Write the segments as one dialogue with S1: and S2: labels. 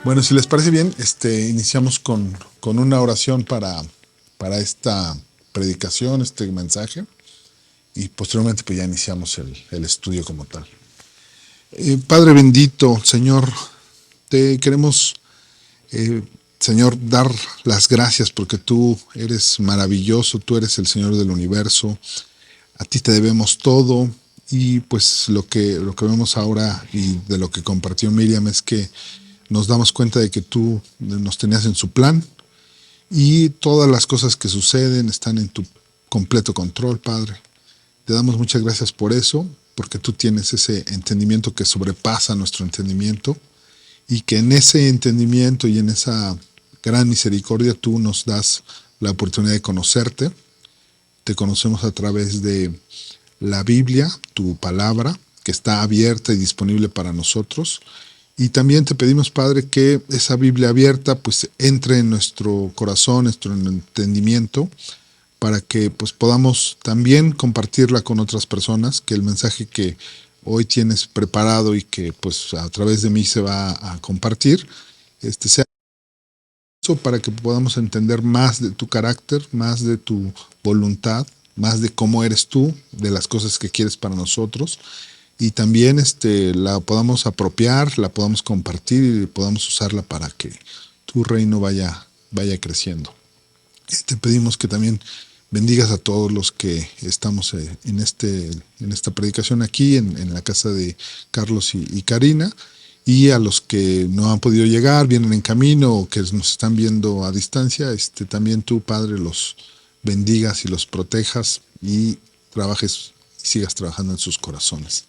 S1: Bueno, si les parece bien, iniciamos con una oración para esta predicación, este mensaje, y posteriormente pues ya iniciamos el estudio como tal. Padre bendito, Señor, te queremos, eh, Señor, dar las gracias porque tú eres maravilloso, tú eres el Señor del universo, a ti te debemos todo. Y pues lo que vemos ahora y de lo que compartió Miriam es que nos damos cuenta de que tú nos tenías en su plan y todas las cosas que suceden están en tu completo control, Padre. Te damos muchas gracias por eso, porque tú tienes ese entendimiento que sobrepasa nuestro entendimiento y que en ese entendimiento y en esa gran misericordia tú nos das la oportunidad de conocerte. Te conocemos a través de la Biblia, tu palabra, que está abierta y disponible para nosotros. Y también te pedimos, Padre, que esa Biblia abierta pues entre en nuestro corazón, nuestro entendimiento, para que pues podamos también compartirla con otras personas, que el mensaje que hoy tienes preparado y que pues a través de mí se va a compartir, sea eso para que podamos entender más de tu carácter, más de tu voluntad, más de cómo eres tú, de las cosas que quieres para nosotros y también la podamos apropiar, la podamos compartir y podamos usarla para que tu reino vaya creciendo. Te pedimos que también bendigas a todos los que estamos en esta predicación aquí, en la casa de Carlos y Karina, y a los que no han podido llegar, vienen en camino o que nos están viendo a distancia, también tú, Padre, los bendigas y los protejas y trabajes y sigas trabajando en sus corazones.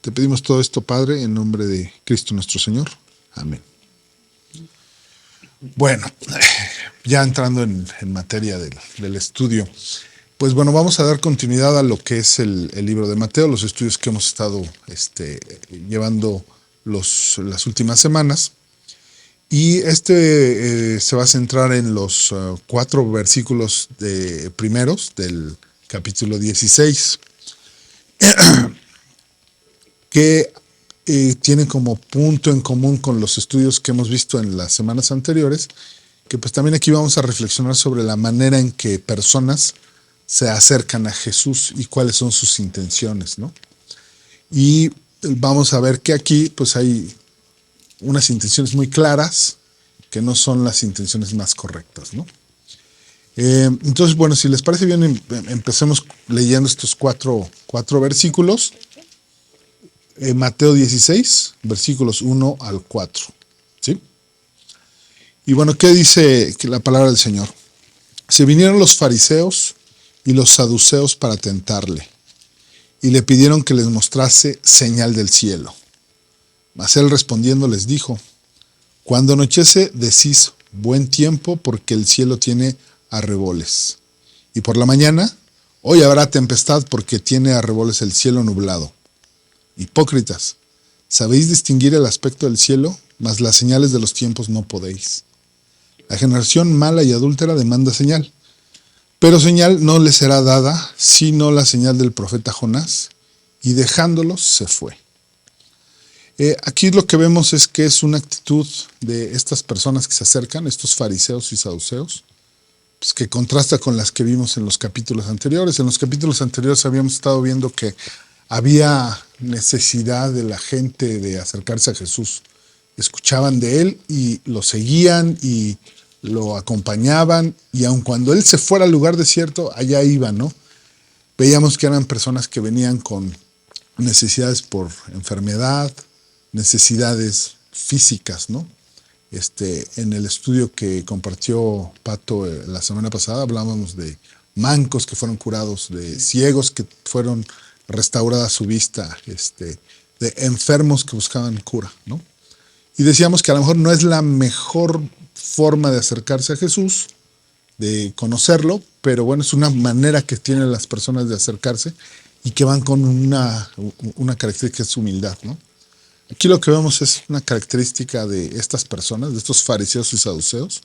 S1: Te pedimos todo esto, Padre, en nombre de Cristo nuestro Señor. Amén. Bueno, ya entrando en materia del estudio, pues bueno, vamos a dar continuidad a lo que es el libro de Mateo, los estudios que hemos estado llevando las últimas semanas. Y se va a centrar en los 4 versículos primeros del capítulo 16, que tienen como punto en común con los estudios que hemos visto en las semanas anteriores, que pues también aquí vamos a reflexionar sobre la manera en que personas se acercan a Jesús y cuáles son sus intenciones, ¿no? Y vamos a ver que aquí pues hay unas intenciones muy claras que no son las intenciones más correctas, ¿no? Entonces, bueno, si les parece bien, empecemos leyendo estos cuatro versículos. Mateo 16, versículos 1 al 4. ¿Sí? Y bueno, ¿qué dice la palabra del Señor? Se vinieron los fariseos y los saduceos para tentarle, y le pidieron que les mostrase señal del cielo. Mas él respondiendo les dijo: cuando anochece decís buen tiempo, porque el cielo tiene arreboles. Y por la mañana, hoy habrá tempestad, porque tiene arreboles el cielo nublado. Hipócritas, sabéis distinguir el aspecto del cielo, mas las señales de los tiempos no podéis. La generación mala y adúltera demanda señal, pero señal no le será dada, sino la señal del profeta Jonás, y dejándolos se fue. Aquí lo que vemos es que es una actitud de estas personas que se acercan, estos fariseos y saduceos, pues que contrasta con las que vimos en los capítulos anteriores. En los capítulos anteriores habíamos estado viendo que había necesidad de la gente de acercarse a Jesús. Escuchaban de él y lo seguían y lo acompañaban, y aun cuando él se fuera al lugar desierto, allá iban, ¿no? Veíamos que eran personas que venían con necesidades por enfermedad, necesidades físicas, ¿no? En el estudio que compartió Pato la semana pasada hablábamos de mancos que fueron curados, de ciegos que fueron restaurada su vista, de enfermos que buscaban cura, ¿no? Y decíamos que a lo mejor no es la mejor forma de acercarse a Jesús, de conocerlo, pero bueno, es una manera que tienen las personas de acercarse y que van con una característica que es humildad, ¿no? Aquí lo que vemos es una característica de estas personas, de estos fariseos y saduceos,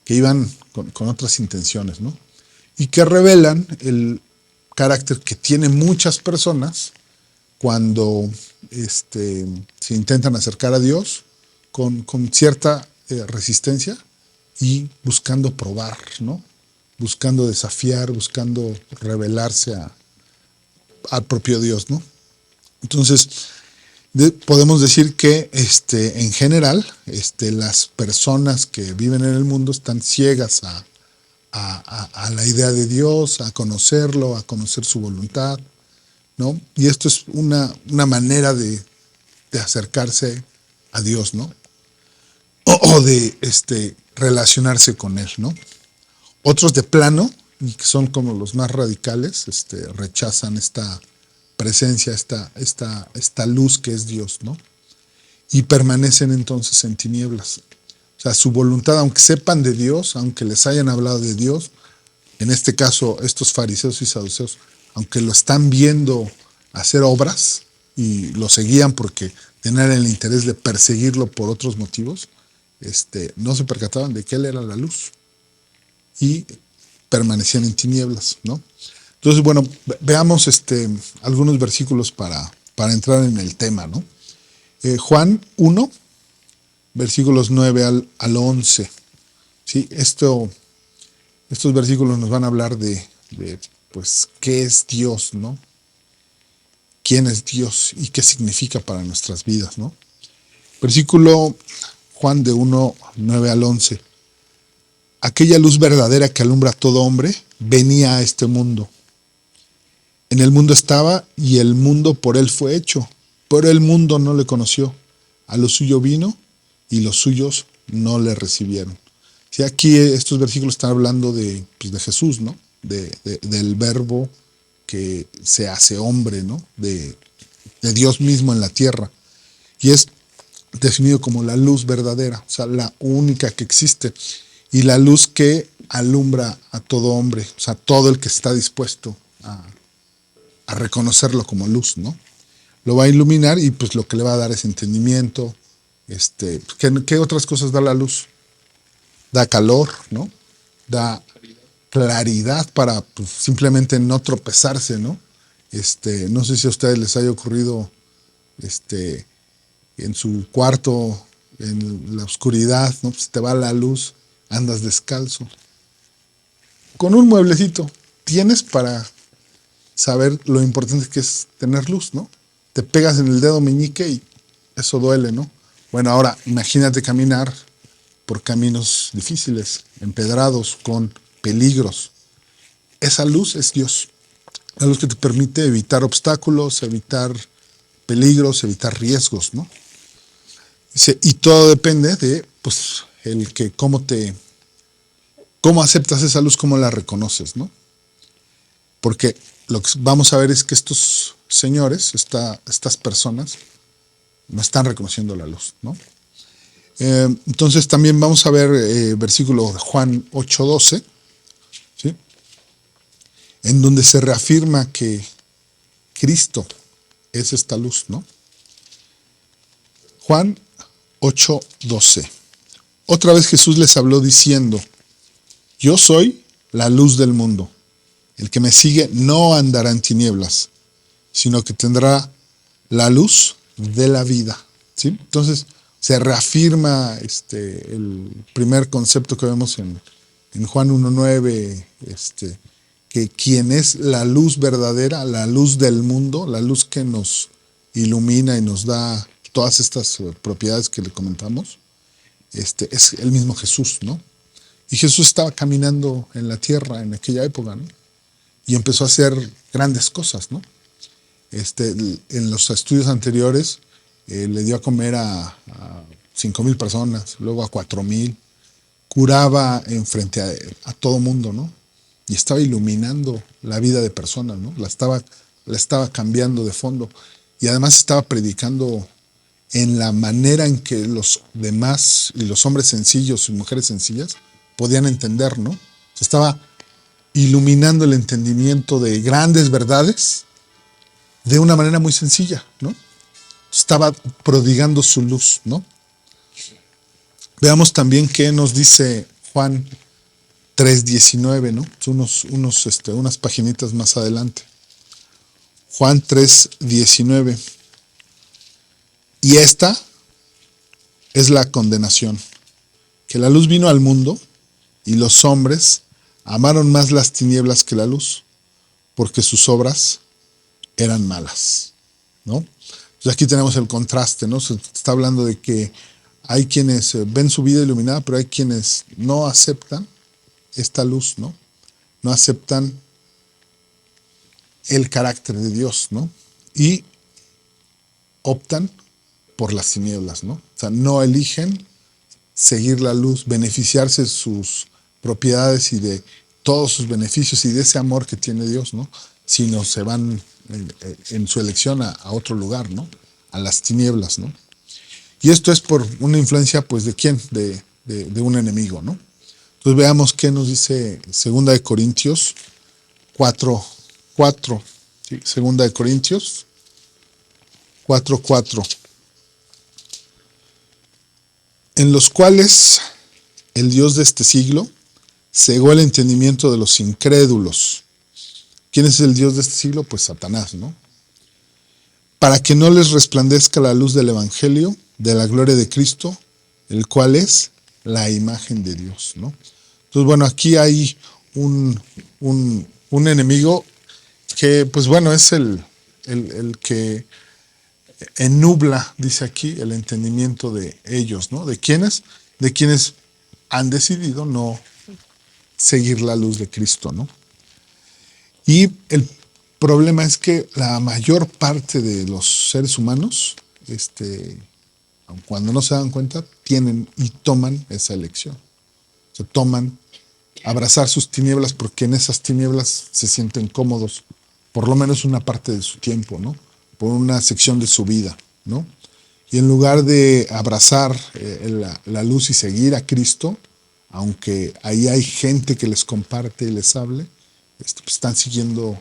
S1: que iban con otras intenciones, ¿no? Y que revelan el carácter que tienen muchas personas cuando se intentan acercar a Dios con cierta resistencia y buscando probar, ¿no? Buscando desafiar, buscando revelarse al propio Dios, ¿no? Entonces, podemos decir que en general las personas que viven en el mundo están ciegas a la idea de Dios, a conocerlo, a conocer su voluntad, ¿no? Y esto es una manera de acercarse a Dios, ¿no? O de relacionarse con Él, ¿no? Otros de plano, y que son como los más radicales, rechazan esta presencia, esta luz que es Dios, ¿no? Y permanecen entonces en tinieblas. O sea, su voluntad, aunque sepan de Dios, aunque les hayan hablado de Dios, en este caso estos fariseos y saduceos, aunque lo están viendo hacer obras y lo seguían porque tenían el interés de perseguirlo por otros motivos, no se percataban de que Él era la luz y permanecían en tinieblas, ¿no? Entonces, bueno, veamos algunos versículos para entrar en el tema, ¿no? Juan 1, versículos 9 al 11. ¿Sí? Estos versículos nos van a hablar de, pues, qué es Dios, ¿no? ¿Quién es Dios y qué significa para nuestras vidas, ¿no? Versículo Juan de 1, 9 al 11. Aquella luz verdadera que alumbra a todo hombre venía a este mundo. En el mundo estaba y el mundo por él fue hecho, pero el mundo no le conoció. A lo suyo vino y los suyos no le recibieron. Sí, aquí estos versículos están hablando de Jesús, ¿no? Del verbo que se hace hombre, ¿no? De Dios mismo en la tierra. Y es definido como la luz verdadera, o sea, la única que existe. Y la luz que alumbra a todo hombre, o sea, todo el que está dispuesto a reconocerlo como luz, ¿no? Lo va a iluminar y pues lo que le va a dar es entendimiento. ¿Qué otras cosas da la luz? Da calor, ¿no? Da claridad para pues, simplemente no tropezarse, ¿no? No sé si a ustedes les haya ocurrido en su cuarto, en la oscuridad, ¿no? Pues te va la luz, andas descalzo. Con un mueblecito tienes para saber lo importante que es tener luz, ¿no? Te pegas en el dedo meñique y eso duele, ¿no? Bueno, ahora imagínate caminar por caminos difíciles, empedrados, con peligros. Esa luz es Dios. La luz que te permite evitar obstáculos, evitar peligros, evitar riesgos, ¿no? Y todo depende de, pues, cómo aceptas esa luz, cómo la reconoces, ¿no? Porque lo que vamos a ver es que estos señores, estas personas, no están reconociendo la luz, ¿no? Entonces también vamos a ver versículo de Juan 8:12, ¿sí? En donde se reafirma que Cristo es esta luz, ¿no? Juan 8:12. Otra vez Jesús les habló diciendo, yo soy la luz del mundo. El que me sigue no andará en tinieblas, sino que tendrá la luz de la vida, ¿sí? Entonces se reafirma el primer concepto que vemos en Juan 1:9, que quien es la luz verdadera, la luz del mundo, la luz que nos ilumina y nos da todas estas propiedades que le comentamos, es el mismo Jesús, ¿no? Y Jesús estaba caminando en la tierra en aquella época, ¿no? Y empezó a hacer grandes cosas, ¿no? En los estudios anteriores le dio a comer a 5,000 personas, luego a 4,000, curaba enfrente a todo mundo, ¿no? Y estaba iluminando la vida de personas, ¿no? La estaba cambiando de fondo. Y además estaba predicando en la manera en que los demás y los hombres sencillos y mujeres sencillas podían entender, ¿no? Se estaba iluminando el entendimiento de grandes verdades de una manera muy sencilla, ¿no? Estaba prodigando su luz, ¿no? Veamos también qué nos dice Juan 3:19, ¿no? Unas paginitas más adelante. Juan 3:19. Y esta es la condenación, que la luz vino al mundo y los hombres amaron más las tinieblas que la luz, porque sus obras eran malas, ¿no? Entonces aquí tenemos el contraste, ¿no? Se está hablando de que hay quienes ven su vida iluminada, pero hay quienes no aceptan esta luz, ¿no? No aceptan el carácter de Dios, ¿no? Y optan por las tinieblas, ¿no? O sea, no eligen seguir la luz, beneficiarse de sus propiedades y de todos sus beneficios y de ese amor que tiene Dios, ¿no? Sino se van en su elección a otro lugar, ¿no? A las tinieblas, ¿no? Y esto es por una influencia, pues, ¿de quién? De un enemigo, ¿no? Entonces veamos qué nos dice 2 Corintios 4:4. ¿Sí? 2 Corintios 4:4. En los cuales el Dios de este siglo cegó el entendimiento de los incrédulos. ¿Quién es el Dios de este siglo? Pues Satanás, ¿no? Para que no les resplandezca la luz del Evangelio, de la gloria de Cristo, el cual es la imagen de Dios, ¿no? Entonces, bueno, aquí hay un enemigo que, pues bueno, es el que ennubla, dice aquí, el entendimiento de ellos, ¿no? ¿De quiénes? De quienes han decidido no seguir la luz de Cristo, ¿no? Y el problema es que la mayor parte de los seres humanos, cuando no se dan cuenta, tienen y toman esa elección. Se toman abrazar sus tinieblas porque en esas tinieblas se sienten cómodos, por lo menos una parte de su tiempo, ¿no? Por una sección de su vida, ¿no? Y en lugar de abrazar la luz y seguir a Cristo, aunque ahí hay gente que les comparte y les hable, pues están siguiendo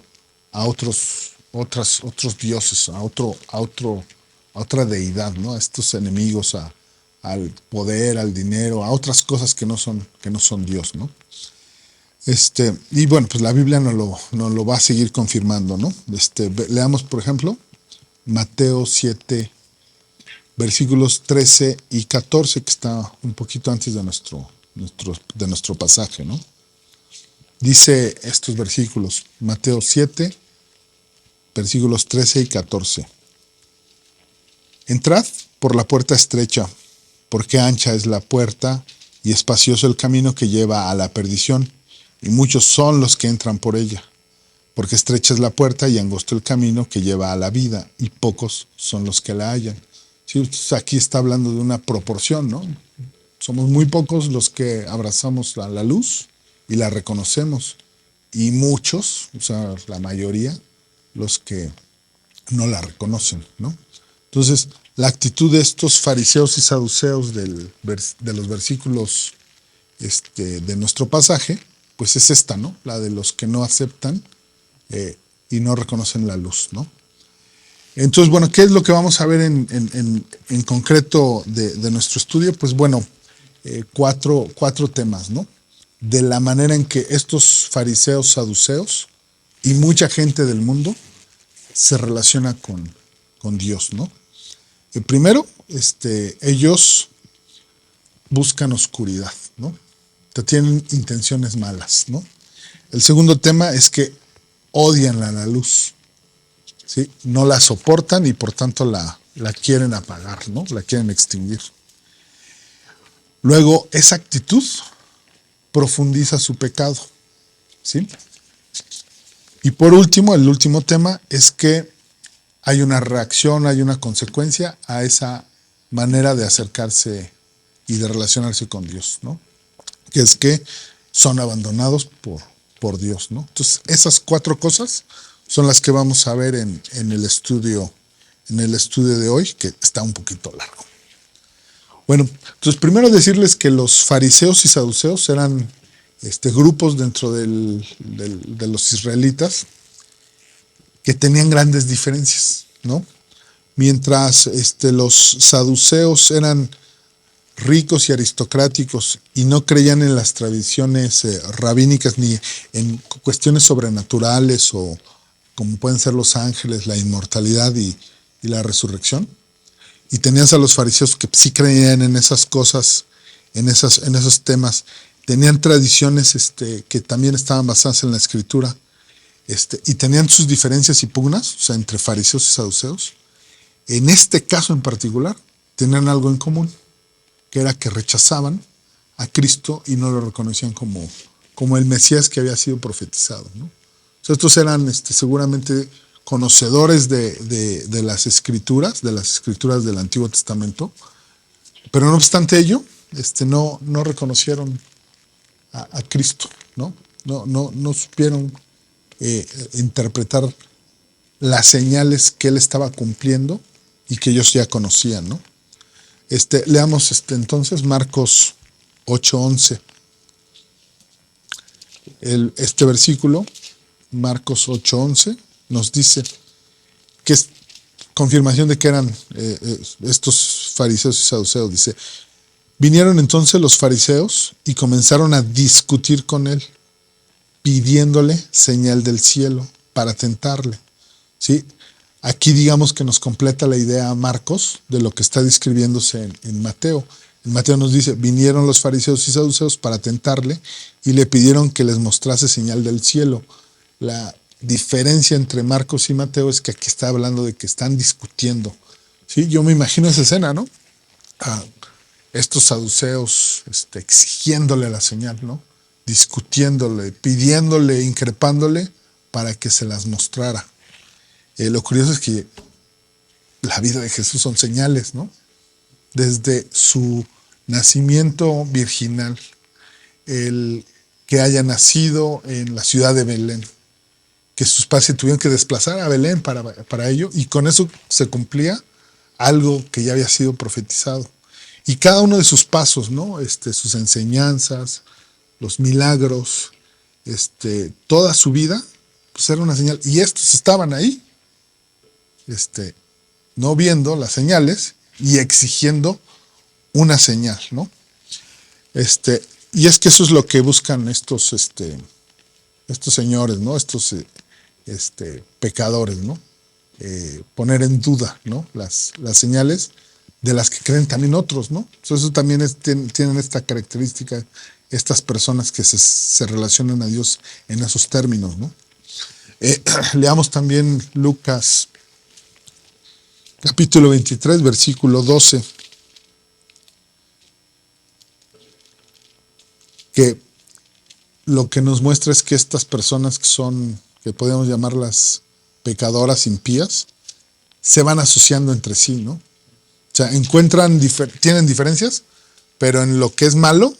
S1: a otros dioses, a otra deidad, ¿no? A estos enemigos, al poder, al dinero, a otras cosas que no son Dios, ¿no? Y bueno, pues la Biblia nos lo va a seguir confirmando, ¿no? Leamos, por ejemplo, Mateo 7, versículos 13 y 14, que está un poquito antes de nuestro pasaje, ¿no? Dice estos versículos, Mateo 7, versículos 13 y 14. Entrad por la puerta estrecha, porque ancha es la puerta y espacioso el camino que lleva a la perdición, y muchos son los que entran por ella. Porque estrecha es la puerta y angosto el camino que lleva a la vida, y pocos son los que la hallan. Sí, aquí está hablando de una proporción, ¿no? Somos muy pocos los que abrazamos a la luz y la reconocemos, y muchos, o sea, la mayoría, los que no la reconocen, ¿no? Entonces, la actitud de estos fariseos y saduceos de los versículos de nuestro pasaje, pues es esta, ¿no? La de los que no aceptan y no reconocen la luz, ¿no? Entonces, bueno, ¿qué es lo que vamos a ver en concreto de nuestro estudio? Pues bueno, cuatro temas, ¿no? De la manera en que estos fariseos, saduceos y mucha gente del mundo se relaciona con Dios, ¿no? El primero, ellos buscan oscuridad, ¿no? Tienen intenciones malas, ¿no? El segundo tema es que odian la luz, ¿sí? No la soportan y por tanto la quieren apagar, ¿no? La quieren extinguir. Luego, esa actitud profundiza su pecado, ¿sí? Y por último, el último tema es que hay una reacción, hay una consecuencia a esa manera de acercarse y de relacionarse con Dios, ¿no? Que es que son abandonados por Dios, ¿no? Entonces, esas cuatro cosas son las que vamos a ver en el estudio de hoy, que está un poquito largo. Bueno, entonces primero decirles que los fariseos y saduceos eran grupos dentro de los israelitas que tenían grandes diferencias, ¿no? Mientras los saduceos eran ricos y aristocráticos y no creían en las tradiciones rabínicas ni en cuestiones sobrenaturales o como pueden ser los ángeles, la inmortalidad y la resurrección. Y tenías a los fariseos que sí creían en esas cosas en esos temas. Tenían tradiciones que también estaban basadas en la escritura, y tenían sus diferencias y pugnas, o sea, entre fariseos y saduceos. En este caso en particular, tenían algo en común, que era que rechazaban a Cristo y no lo reconocían como el Mesías que había sido profetizado, ¿no? O sea, estos eran seguramente conocedores de las escrituras del Antiguo Testamento, pero no obstante ello, no reconocieron a Cristo, ¿no? No supieron interpretar las señales que él estaba cumpliendo y que ellos ya conocían, ¿no? Leamos entonces Marcos 8:11. Este versículo, Marcos 8:11, nos dice que es confirmación de que eran estos fariseos y saduceos. Dice: vinieron entonces los fariseos y comenzaron a discutir con él, pidiéndole señal del cielo para tentarle. ¿Sí? Aquí digamos que nos completa la idea Marcos de lo que está describiéndose en Mateo. En Mateo nos dice: vinieron los fariseos y saduceos para tentarle y le pidieron que les mostrase señal del cielo. La diferencia entre Marcos y Mateo es que aquí está hablando de que están discutiendo. ¿Sí? Yo me imagino esa escena, ¿no? Estos saduceos exigiéndole la señal, ¿no? Discutiéndole, pidiéndole, increpándole para que se las mostrara. Lo curioso es que la vida de Jesús son señales, ¿no? Desde su nacimiento virginal, el que haya nacido en la ciudad de Belén, que sus padres se tuvieron que desplazar a Belén para ello, y con eso se cumplía algo que ya había sido profetizado. Y cada uno de sus pasos, ¿no? Sus enseñanzas, los milagros, toda su vida, pues era una señal. Y estos estaban ahí, no viendo las señales y exigiendo una señal, ¿no? Y es que eso es lo que buscan estos señores, ¿no? Estos pecadores, ¿no? Poner en duda, ¿no? Las señales de las que creen también otros, ¿no? Eso también tienen esta característica, estas personas que se relacionan a Dios en esos términos, ¿no? Leamos también Lucas capítulo 23, versículo 12, que lo que nos muestra es que estas personas que podemos llamarlas pecadoras impías, se van asociando entre sí, ¿no? O sea, tienen diferencias, pero en lo que es malo,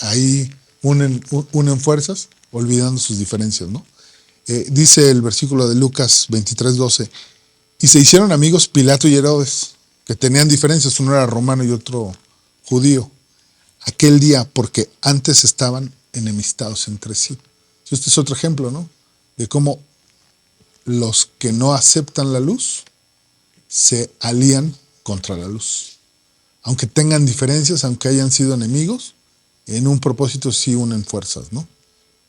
S1: ahí unen fuerzas, olvidando sus diferencias, ¿no? Dice el versículo de Lucas 23, 12, y se hicieron amigos Pilato y Herodes, que tenían diferencias, uno era romano y otro judío, aquel día, porque antes estaban enemistados entre sí. Este es otro ejemplo, ¿no? De cómo los que no aceptan la luz se alían contra la luz. Aunque tengan diferencias, aunque hayan sido enemigos, en un propósito sí unen fuerzas, ¿no?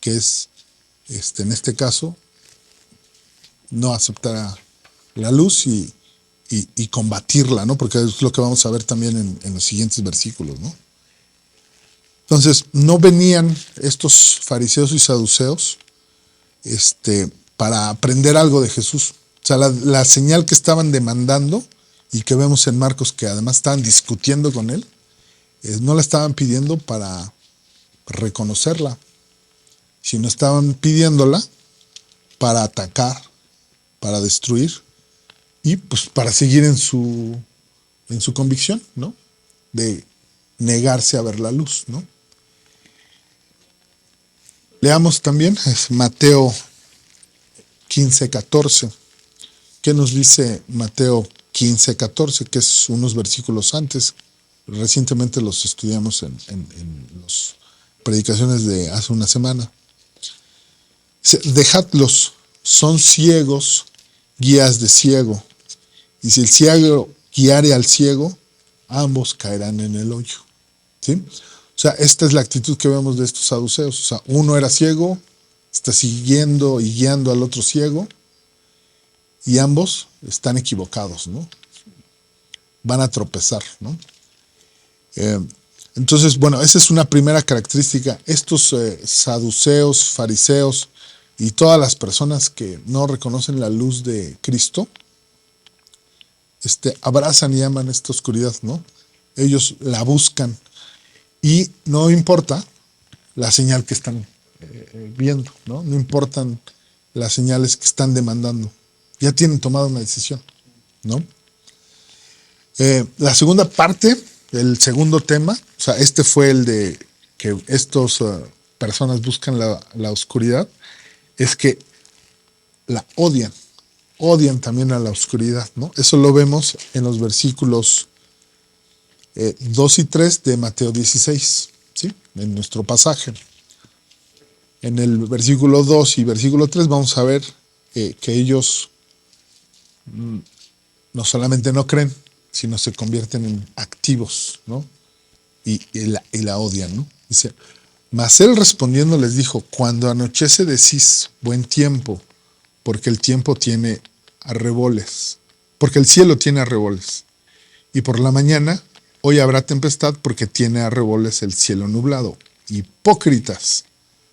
S1: Que es, en este caso, no aceptar la luz y combatirla, ¿no? Porque es lo que vamos a ver también en los siguientes versículos, ¿no? Entonces, no venían estos fariseos y saduceos para aprender algo de Jesús. O sea, la señal que estaban demandando y que vemos en Marcos, que además estaban discutiendo con él, no la estaban pidiendo para reconocerla, sino estaban pidiéndola para atacar, para destruir y pues para seguir en su convicción, ¿no? De negarse a ver la luz, ¿no? Leamos también Mateo 15:14. ¿Qué nos dice Mateo 15:14? Que es unos versículos antes. Recientemente los estudiamos en las predicaciones de hace una semana. Dice: dejadlos, son ciegos, guías de ciego. Y si el ciego guiare al ciego, ambos caerán en el hoyo. ¿Sí? O sea, esta es la actitud que vemos de estos saduceos. O sea, uno era ciego, está siguiendo y guiando al otro ciego, y ambos están equivocados, ¿no? Van a tropezar, ¿no? Entonces, bueno, esa es una primera característica. Estos saduceos, fariseos y todas las personas que no reconocen la luz de Cristo, abrazan y aman esta oscuridad, ¿no? Ellos la buscan y no importa la señal que están viendo, ¿no? No importan las señales que están demandando. Ya tienen tomado una decisión, ¿no? La segunda parte, el segundo tema, o sea, fue el de que estas personas buscan la oscuridad, es que la odian también a la oscuridad, ¿no? Eso lo vemos en los versículos 2 y 3 de Mateo 16, ¿sí? En nuestro pasaje. En el versículo 2 y versículo 3 vamos a ver que ellos no solamente no creen, sino se convierten en activos, ¿no? Y la odian, ¿no? Dice, mas él respondiendo les dijo, cuando anochece decís buen tiempo, porque el tiempo tiene arreboles, porque el cielo tiene arreboles. Y por la mañana, hoy habrá tempestad porque tiene arreboles el cielo nublado. Hipócritas,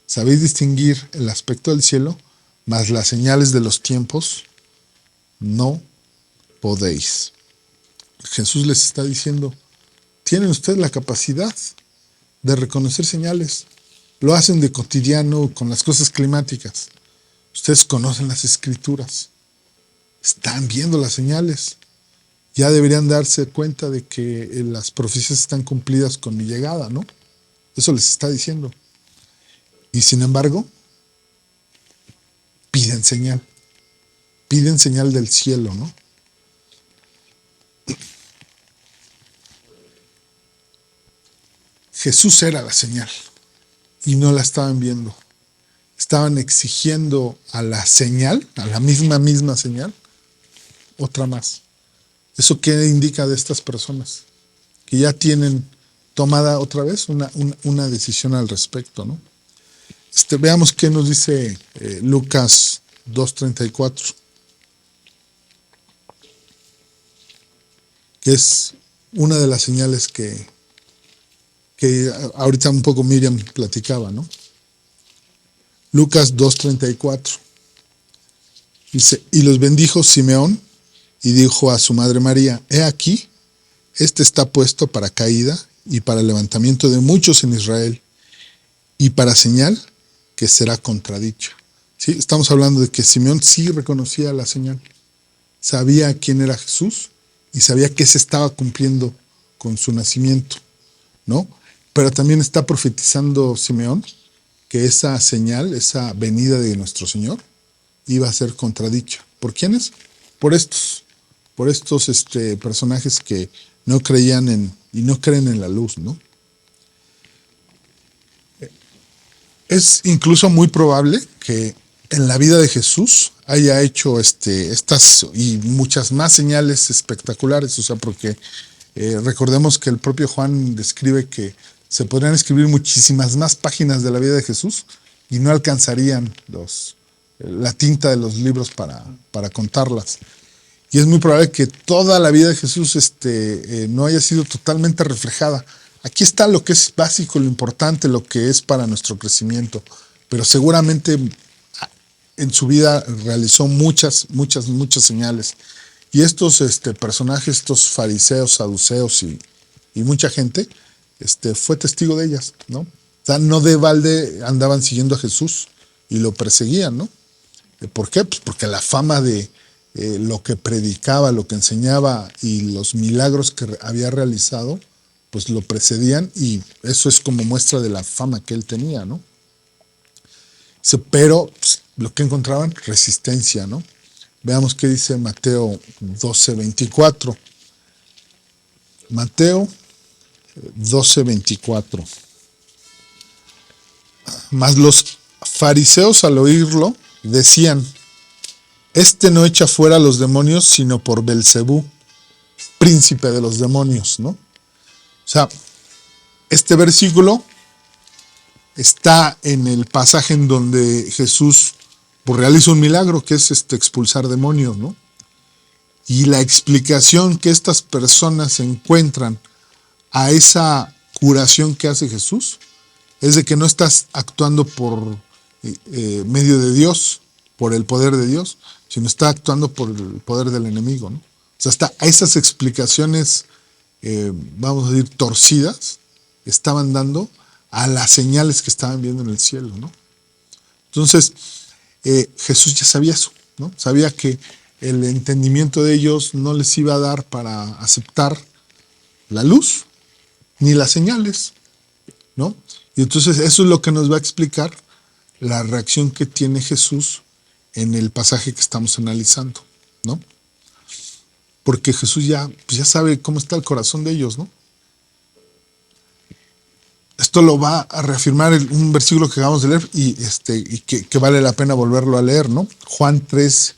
S1: sabéis distinguir el aspecto del cielo, mas las señales de los tiempos no podéis. Jesús les está diciendo, tienen ustedes la capacidad de reconocer señales. Lo hacen de cotidiano con las cosas climáticas. Ustedes conocen las escrituras. Están viendo las señales. Ya deberían darse cuenta de que las profecías están cumplidas con mi llegada, ¿no? Eso les está diciendo. Y sin embargo, piden señal. Piden señal del cielo, ¿no? Jesús era la señal y no la estaban viendo. Estaban exigiendo a la señal, a la misma señal, otra más. ¿Eso qué indica de estas personas? Que ya tienen tomada otra vez una decisión al respecto, ¿no? Veamos qué nos dice Lucas 2:34, que es una de las señales que ahorita un poco Miriam platicaba, ¿no? Lucas 2:34 dice, y los bendijo Simeón y dijo a su madre María, he aquí, está puesto para caída y para levantamiento de muchos en Israel y para señal que será contradicha. ¿Sí? Estamos hablando de que Simeón sí reconocía la señal, sabía quién era Jesús y sabía que se estaba cumpliendo con su nacimiento, ¿no? Pero también está profetizando Simeón que esa señal, esa venida de nuestro Señor, iba a ser contradicha. ¿Por quiénes? Por estos personajes que no creían y no creen en la luz, ¿no? Es incluso muy probable que en la vida de Jesús haya hecho estas y muchas más señales espectaculares, o sea, porque recordemos que el propio Juan describe que se podrían escribir muchísimas más páginas de la vida de Jesús y no alcanzarían la tinta de los libros para contarlas. Y es muy probable que toda la vida de Jesús no haya sido totalmente reflejada. Aquí está lo que es básico, lo importante, lo que es para nuestro crecimiento. Pero seguramente en su vida realizó muchas señales. Y estos personajes, estos fariseos, saduceos y mucha gente, fue testigo de ellas, ¿no? O sea, no de balde andaban siguiendo a Jesús y lo perseguían, ¿no? ¿Por qué? Pues porque la fama de lo que predicaba, lo que enseñaba y los milagros que había realizado, pues lo precedían y eso es como muestra de la fama que él tenía, ¿no? Pero pues, lo que encontraban, resistencia, ¿no? Veamos qué dice Mateo 12:24. Mateo 12:24. Mas los fariseos al oírlo decían, no echa fuera a los demonios sino por Belcebú, príncipe de los demonios, ¿no? O sea, este versículo está en el pasaje en donde Jesús pues, realiza un milagro que es expulsar demonios, ¿no? Y la explicación que estas personas encuentran a esa curación que hace Jesús es de que no estás actuando por medio de Dios, por el poder de Dios, sino está actuando por el poder del enemigo, ¿no? O sea, hasta esas explicaciones, vamos a decir, torcidas, estaban dando a las señales que estaban viendo en el cielo, ¿no? Entonces, Jesús ya sabía eso, ¿no? Sabía que el entendimiento de ellos no les iba a dar para aceptar la luz ni las señales, ¿no? Y entonces eso es lo que nos va a explicar la reacción que tiene Jesús en el pasaje que estamos analizando, ¿no? Porque Jesús pues ya sabe cómo está el corazón de ellos, ¿no? Esto lo va a reafirmar un versículo que acabamos de leer y que vale la pena volverlo a leer, ¿no? Juan 3,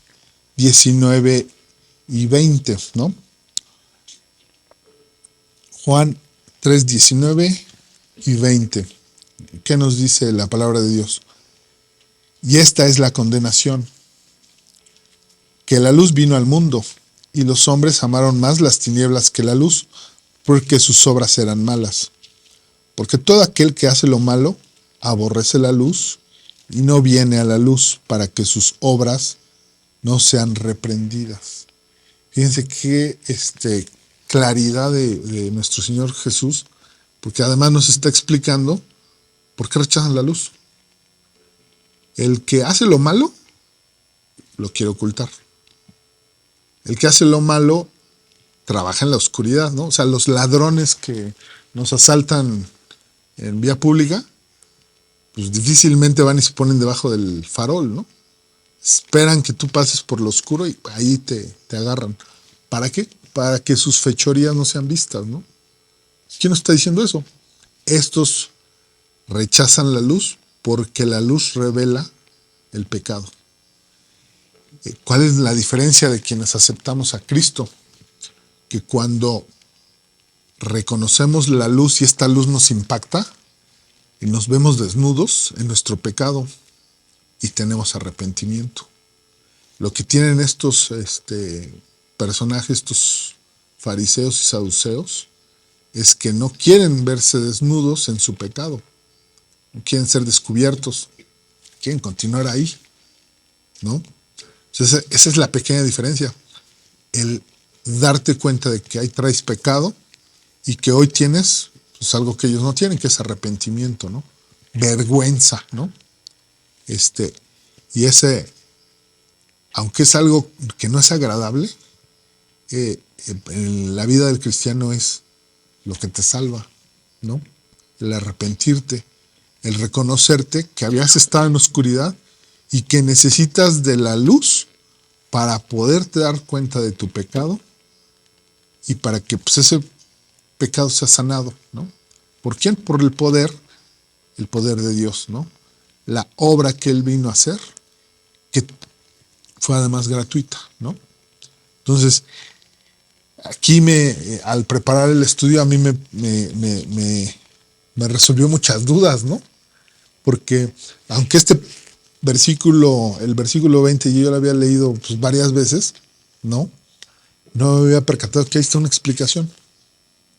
S1: 19 y 20, ¿no? Juan 3, 19 y 20. ¿Qué nos dice la palabra de Dios? Y esta es la condenación, que la luz vino al mundo, y los hombres amaron más las tinieblas que la luz, porque sus obras eran malas. Porque todo aquel que hace lo malo aborrece la luz y no viene a la luz para que sus obras no sean reprendidas. Fíjense qué claridad de nuestro Señor Jesús, porque además nos está explicando por qué rechazan la luz. El que hace lo malo lo quiere ocultar. El que hace lo malo trabaja en la oscuridad, ¿no? O sea, los ladrones que nos asaltan en vía pública, pues difícilmente van y se ponen debajo del farol, ¿no? Esperan que tú pases por lo oscuro y ahí te agarran. ¿Para qué? Para que sus fechorías no sean vistas, ¿no? ¿Quién nos está diciendo eso? Estos rechazan la luz porque la luz revela el pecado. ¿Cuál es la diferencia de quienes aceptamos a Cristo? Que cuando reconocemos la luz y esta luz nos impacta y nos vemos desnudos en nuestro pecado y tenemos arrepentimiento. Lo que tienen estos personajes, estos fariseos y saduceos, es que no quieren verse desnudos en su pecado, no quieren ser descubiertos, quieren continuar ahí, ¿no? Entonces, esa es la pequeña diferencia, el darte cuenta de que ahí traes pecado y que hoy tienes pues, algo que ellos no tienen, que es arrepentimiento, ¿no? Vergüenza, ¿no? Y ese, aunque es algo que no es agradable, en la vida del cristiano es lo que te salva, ¿no? El arrepentirte, el reconocerte que habías estado en oscuridad y que necesitas de la luz para poderte dar cuenta de tu pecado y para que pues, ese pecado sea sanado, ¿no? ¿Por quién? Por el poder de Dios, ¿no? La obra que Él vino a hacer, que fue además gratuita, ¿no? Entonces, aquí al preparar el estudio a mí me resolvió muchas dudas, ¿no? Porque aunque el versículo 20 yo lo había leído pues, varias veces, ¿no? No me había percatado que ahí está una explicación,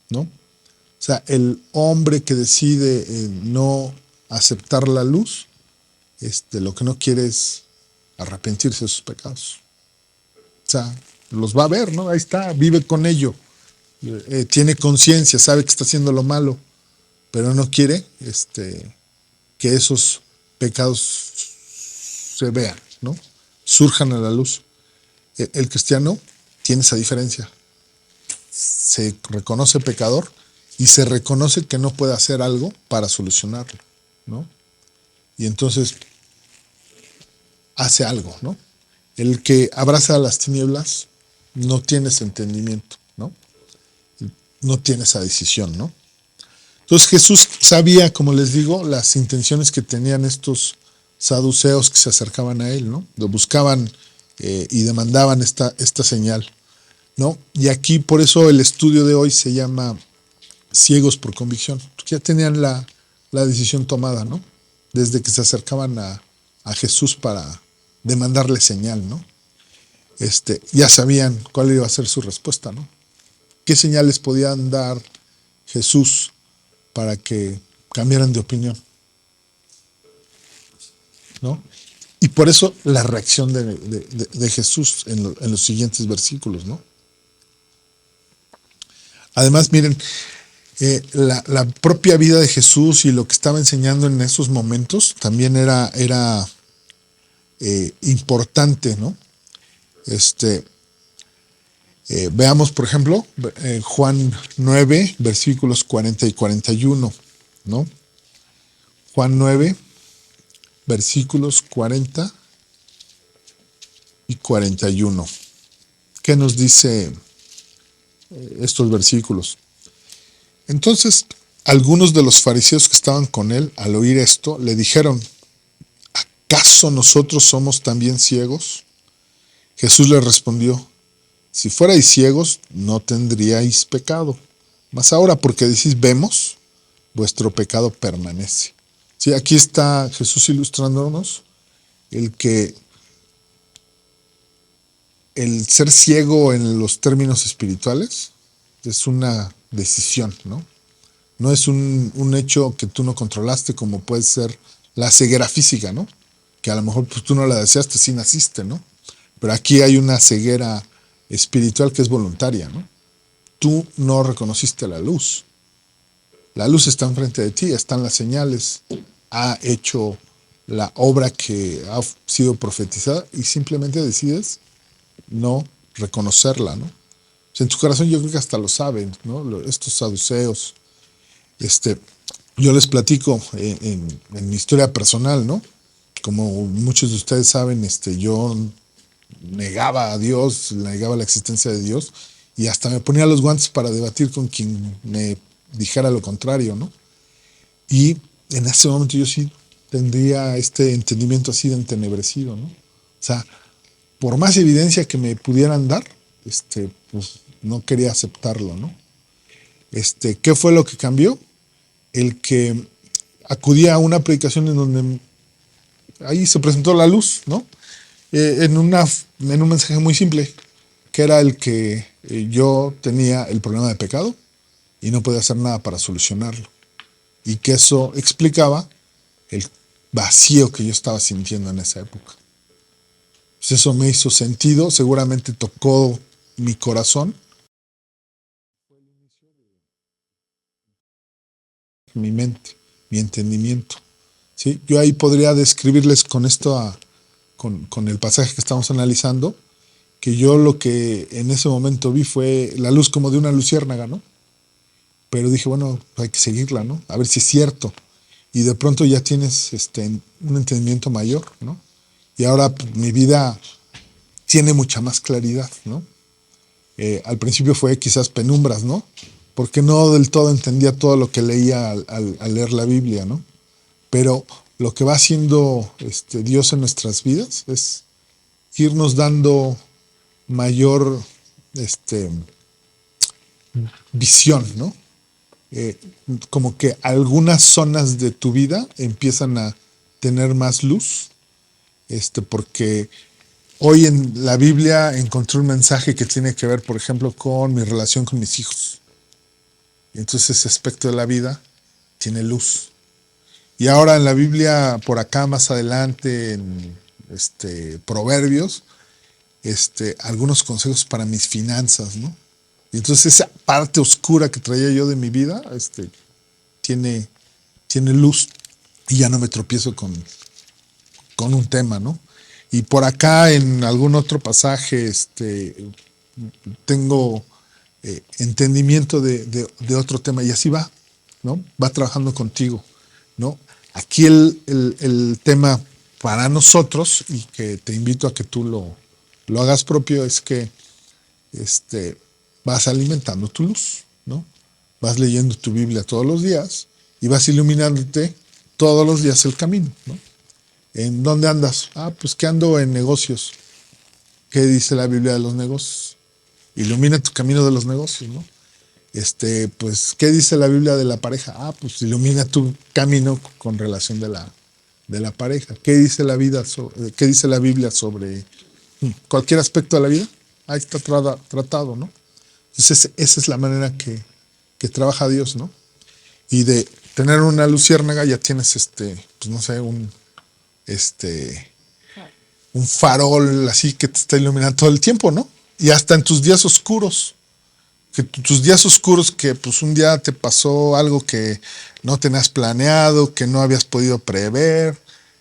S1: ¿no? O sea, el hombre que decide no aceptar la luz, lo que no quiere es arrepentirse de sus pecados. O sea, los va a ver, ¿no? Ahí está, vive con ello. Tiene conciencia, sabe que está haciendo lo malo, pero no quiere que esos pecados se vean, ¿no? Surjan a la luz. El cristiano tiene esa diferencia. Se reconoce pecador y se reconoce que no puede hacer algo para solucionarlo, ¿no? Y entonces hace algo, ¿no? El que abraza las tinieblas no tiene ese entendimiento, ¿no? No tiene esa decisión, ¿no? Entonces Jesús sabía, como les digo, las intenciones que tenían estos saduceos que se acercaban a él, ¿no? Lo buscaban y demandaban esta señal, ¿no? Y aquí por eso el estudio de hoy se llama ciegos por convicción, porque ya tenían la decisión tomada, ¿no? Desde que se acercaban a Jesús para demandarle señal, ¿no? Ya sabían cuál iba a ser su respuesta, ¿no? ¿Qué señales podían dar Jesús para que cambiaran de opinión, ¿no? Y por eso la reacción de Jesús en los siguientes versículos, ¿no? Además, miren, la propia vida de Jesús y lo que estaba enseñando en esos momentos también era importante, ¿no? Veamos, por ejemplo, Juan 9, versículos 40 y 41, ¿no? Juan 9, versículos 40 y 41. ¿Qué nos dice estos versículos? Entonces, algunos de los fariseos que estaban con él, al oír esto, le dijeron, ¿acaso nosotros somos también ciegos? Jesús les respondió, si fuerais ciegos, no tendríais pecado. Mas ahora, porque decís vemos, vuestro pecado permanece. Sí, aquí está Jesús ilustrándonos el que el ser ciego en los términos espirituales es una decisión, ¿no? No es un hecho que tú no controlaste, como puede ser la ceguera física, ¿no? Que a lo mejor pues, tú no la deseaste, sí naciste, ¿no? Pero aquí hay una ceguera espiritual que es voluntaria, ¿no? Tú no reconociste la luz. La luz está enfrente de ti, están las señales, ha hecho la obra que ha sido profetizada y simplemente decides no reconocerla, ¿no? O sea, en tu corazón yo creo que hasta lo saben, ¿no? Estos saduceos. Yo les platico en mi historia personal, ¿no? Como muchos de ustedes saben, yo negaba a Dios, negaba la existencia de Dios y hasta me ponía los guantes para debatir con quien me dijera lo contrario, ¿no? Y en ese momento yo sí tendría este entendimiento así de entenebrecido, ¿no? O sea, por más evidencia que me pudieran dar, pues no quería aceptarlo, ¿no? ¿Qué fue lo que cambió? El que acudía a una predicación en donde ahí se presentó la luz, ¿no? En un mensaje muy simple, que era el que yo tenía el problema de pecado y no podía hacer nada para solucionarlo. Y que eso explicaba el vacío que yo estaba sintiendo en esa época. Pues eso me hizo sentido, seguramente tocó mi corazón, mi mente, mi entendimiento. ¿Sí? Yo ahí podría describirles con esto, con el pasaje que estamos analizando, que yo lo que en ese momento vi fue la luz como de una luciérnaga, ¿no? Pero dije, bueno, hay que seguirla, ¿no? A ver si es cierto. Y de pronto ya tienes un entendimiento mayor, ¿no? Y ahora pues, mi vida tiene mucha más claridad, ¿no? Al principio fue quizás penumbras, ¿no? Porque no del todo entendía todo lo que leía al leer la Biblia, ¿no? Pero lo que va haciendo Dios en nuestras vidas es irnos dando mayor visión, ¿no? Como que algunas zonas de tu vida empiezan a tener más luz, porque hoy en la Biblia encontré un mensaje que tiene que ver, por ejemplo, con mi relación con mis hijos. Y entonces ese aspecto de la vida tiene luz. Y ahora en la Biblia, por acá más adelante, en Proverbios, algunos consejos para mis finanzas, ¿no? Y entonces esa parte oscura que traía yo de mi vida, tiene luz y ya no me tropiezo con un tema, ¿no? Y por acá en algún otro pasaje, tengo entendimiento de otro tema y así va, ¿no? Va trabajando contigo, ¿no? Aquí el tema para nosotros, y que te invito a que tú lo hagas propio, es que vas alimentando tu luz, ¿no? Vas leyendo tu Biblia todos los días y vas iluminándote todos los días el camino, ¿no? ¿En dónde andas? Ah, pues que ando en negocios. ¿Qué dice la Biblia de los negocios? Ilumina tu camino de los negocios, ¿no? Pues, ¿qué dice la Biblia de la pareja? Ah, pues ilumina tu camino con relación de la pareja. ¿Qué dice qué dice la Biblia sobre cualquier aspecto de la vida? Ahí está tratado, ¿no? Entonces, esa es la manera que trabaja Dios, ¿no? Y de tener una luciérnaga ya tienes pues no sé, un farol así que te está iluminando todo el tiempo, ¿no? Y hasta en tus días oscuros, que tus días oscuros, que pues un día te pasó algo que no tenías planeado, que no habías podido prever,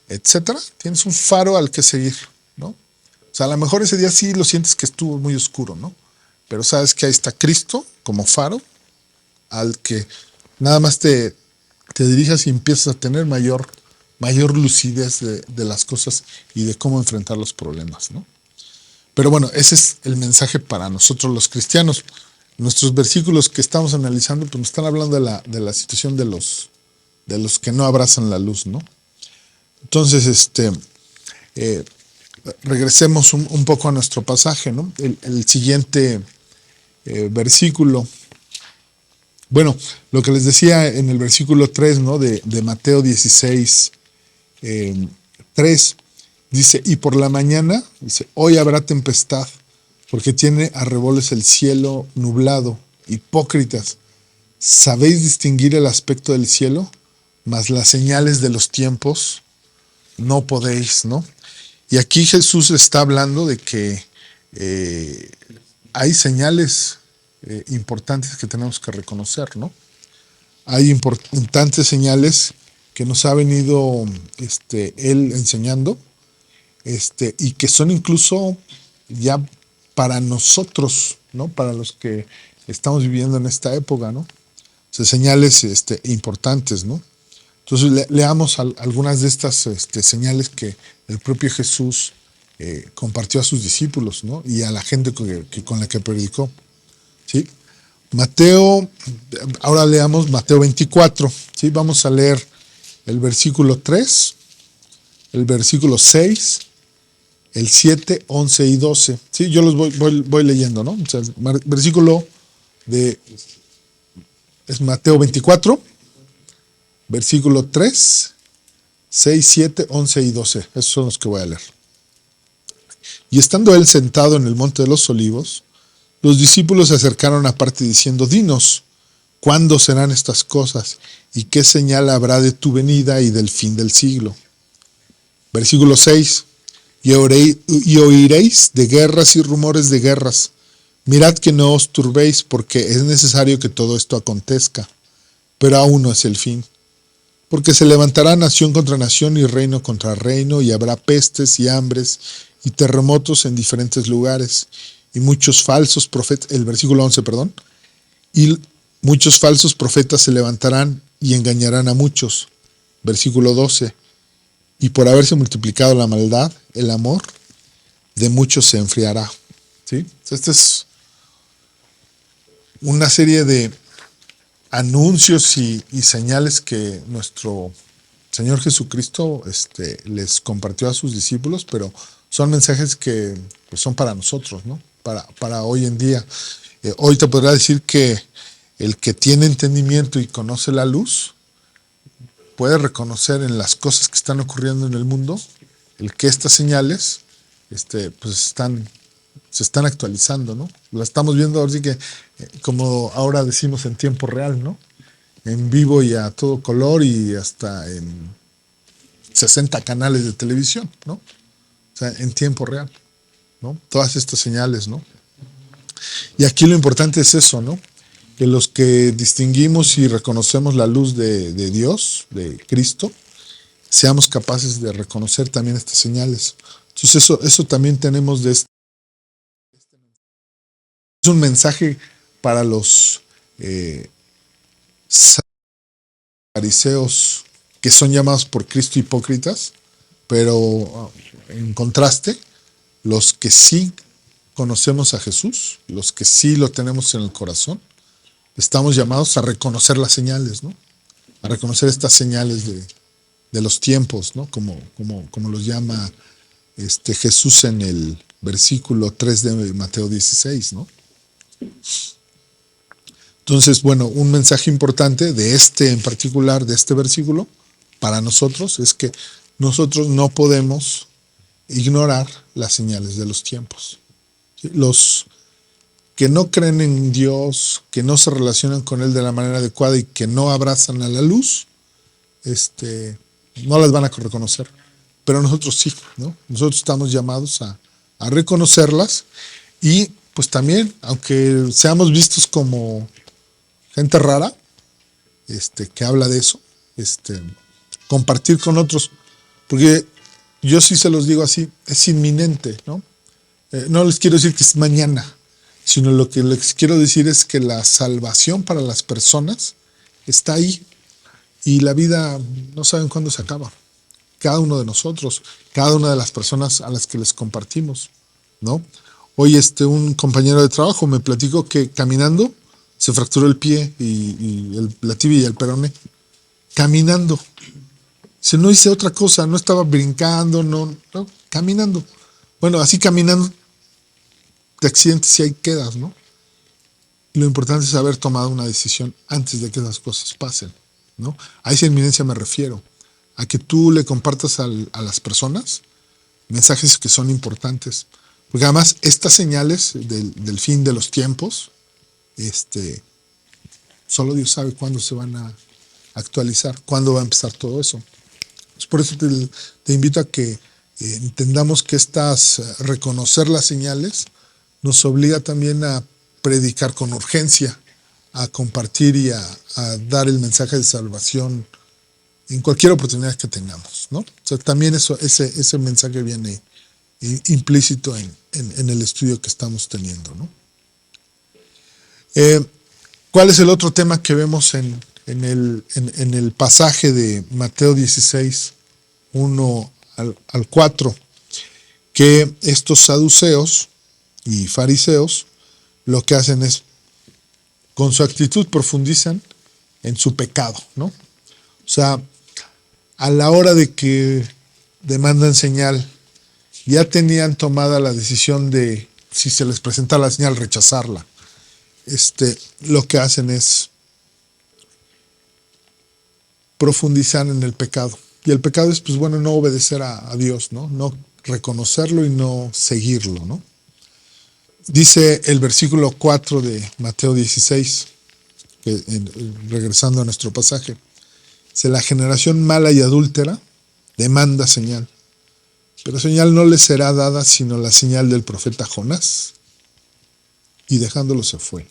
S1: etcétera, tienes un faro al que seguir, ¿no? O sea, a lo mejor ese día sí lo sientes que estuvo muy oscuro, ¿no? Pero sabes que ahí está Cristo como faro al que nada más te dirijas y empiezas a tener mayor lucidez de las cosas y de cómo enfrentar los problemas, ¿no? Pero bueno, ese es el mensaje para nosotros los cristianos. Nuestros versículos que estamos analizando pues nos están hablando de la situación de los que no abrazan la luz, ¿no? Entonces, regresemos un poco a nuestro pasaje, ¿no? El siguiente versículo. Bueno, lo que les decía en el versículo 3, ¿no? de Mateo 16, 3, dice, y por la mañana, dice, hoy habrá tempestad, porque tiene a revoles el cielo nublado. Hipócritas, ¿sabéis distinguir el aspecto del cielo? Mas las señales de los tiempos no podéis, ¿no? Y aquí Jesús está hablando de que hay señales importantes que tenemos que reconocer, ¿no? Hay importantes señales que nos ha venido Él enseñando, y que son incluso ya para nosotros, ¿no? Para los que estamos viviendo en esta época, ¿no? O sea, señales importantes, ¿no? Entonces leamos algunas de estas señales que el propio Jesús compartió a sus discípulos, ¿no? Y a la gente con la que predicó, ¿sí? Ahora leamos Mateo 24, ¿sí? Vamos a leer el versículo 3, el versículo 6, el 7, 11 y 12. ¿Sí? Yo los voy leyendo, ¿no? O sea, versículo es Mateo 24, versículo 3, 6, 7, 11 y 12. Esos son los que voy a leer. Y estando él sentado en el monte de los olivos, los discípulos se acercaron aparte diciendo, dinos, ¿cuándo serán estas cosas? ¿Y qué señal habrá de tu venida y del fin del siglo? Versículo 6. Y oiréis de guerras y rumores de guerras. Mirad que no os turbéis, porque es necesario que todo esto acontezca, pero aún no es el fin. Porque se levantará nación contra nación y reino contra reino, y habrá pestes y hambres y terremotos en diferentes lugares, y muchos falsos profetas, el versículo 11, perdón, y muchos falsos profetas se levantarán y engañarán a muchos. Versículo 12, y por haberse multiplicado la maldad, el amor de muchos se enfriará. ¿Sí? Esta es una serie de anuncios y señales que nuestro Señor Jesucristo les compartió a sus discípulos, pero son mensajes que pues, son para nosotros, ¿no? Para hoy en día. Hoy te podrá decir que el que tiene entendimiento y conoce la luz puede reconocer en las cosas que están ocurriendo en el mundo el que estas señales pues se están actualizando, ¿no? La estamos viendo ahora sí que como ahora decimos en tiempo real, ¿no? En vivo y a todo color y hasta en 60 canales de televisión, ¿no? O sea, en tiempo real, ¿no? Todas estas señales, ¿no? Y aquí lo importante es eso, ¿no? Que los que distinguimos y reconocemos la luz de Dios, de Cristo, seamos capaces de reconocer también estas señales. Entonces eso también tenemos de este. Es un mensaje para los fariseos que son llamados por Cristo hipócritas, pero en contraste, los que sí conocemos a Jesús, los que sí lo tenemos en el corazón, estamos llamados a reconocer las señales, ¿no? A reconocer estas señales de los tiempos, ¿no? Como los llama Jesús en el versículo 3 de Mateo 16, ¿no? Entonces, bueno, un mensaje importante de en particular, de este versículo, para nosotros, es que nosotros no podemos ignorar las señales de los tiempos. ¿Sí? que no creen en Dios, que no se relacionan con Él de la manera adecuada y que no abrazan a la luz, no las van a reconocer. Pero nosotros sí, ¿no? Nosotros estamos llamados a reconocerlas y pues también, aunque seamos vistos como gente rara, que habla de eso, compartir con otros, porque yo sí se los digo así, es inminente, ¿no? No les quiero decir que es mañana, sino lo que les quiero decir es que la salvación para las personas está ahí y la vida no saben cuándo se acaba. Cada uno de nosotros, cada una de las personas a las que les compartimos, ¿no? Hoy un compañero de trabajo me platicó que caminando se fracturó el pie y la tibia y el peroné. Caminando. Si no hice otra cosa, no estaba brincando, no, caminando. Bueno, así caminando te accidentes y ahí quedas, ¿no? Y lo importante es haber tomado una decisión antes de que esas cosas pasen, ¿no? A esa inminencia me refiero, a que tú le compartas a las personas mensajes que son importantes. Porque además estas señales del fin de los tiempos, solo Dios sabe cuándo se van a actualizar, cuándo va a empezar todo eso. Por eso te invito a que entendamos que reconocer las señales nos obliga también a predicar con urgencia, a compartir y a dar el mensaje de salvación en cualquier oportunidad que tengamos, ¿no? O sea, también ese mensaje viene implícito en el estudio que estamos teniendo, ¿no? ¿Cuál es el otro tema que vemos en el pasaje de Mateo 16, 1 al 4? Que estos saduceos y fariseos lo que hacen es, con su actitud, profundizan en su pecado, ¿no? O sea, a la hora de que demandan señal, ya tenían tomada la decisión de, si se les presenta la señal, rechazarla. Lo que hacen es profundizar en el pecado. Y el pecado es, pues bueno, no obedecer a Dios, ¿no? No reconocerlo y no seguirlo, ¿no? Dice el versículo 4 de Mateo 16, regresando a nuestro pasaje, dice: la generación mala y adúltera demanda señal, pero señal no le será dada sino la señal del profeta Jonás. Y dejándolo se fue.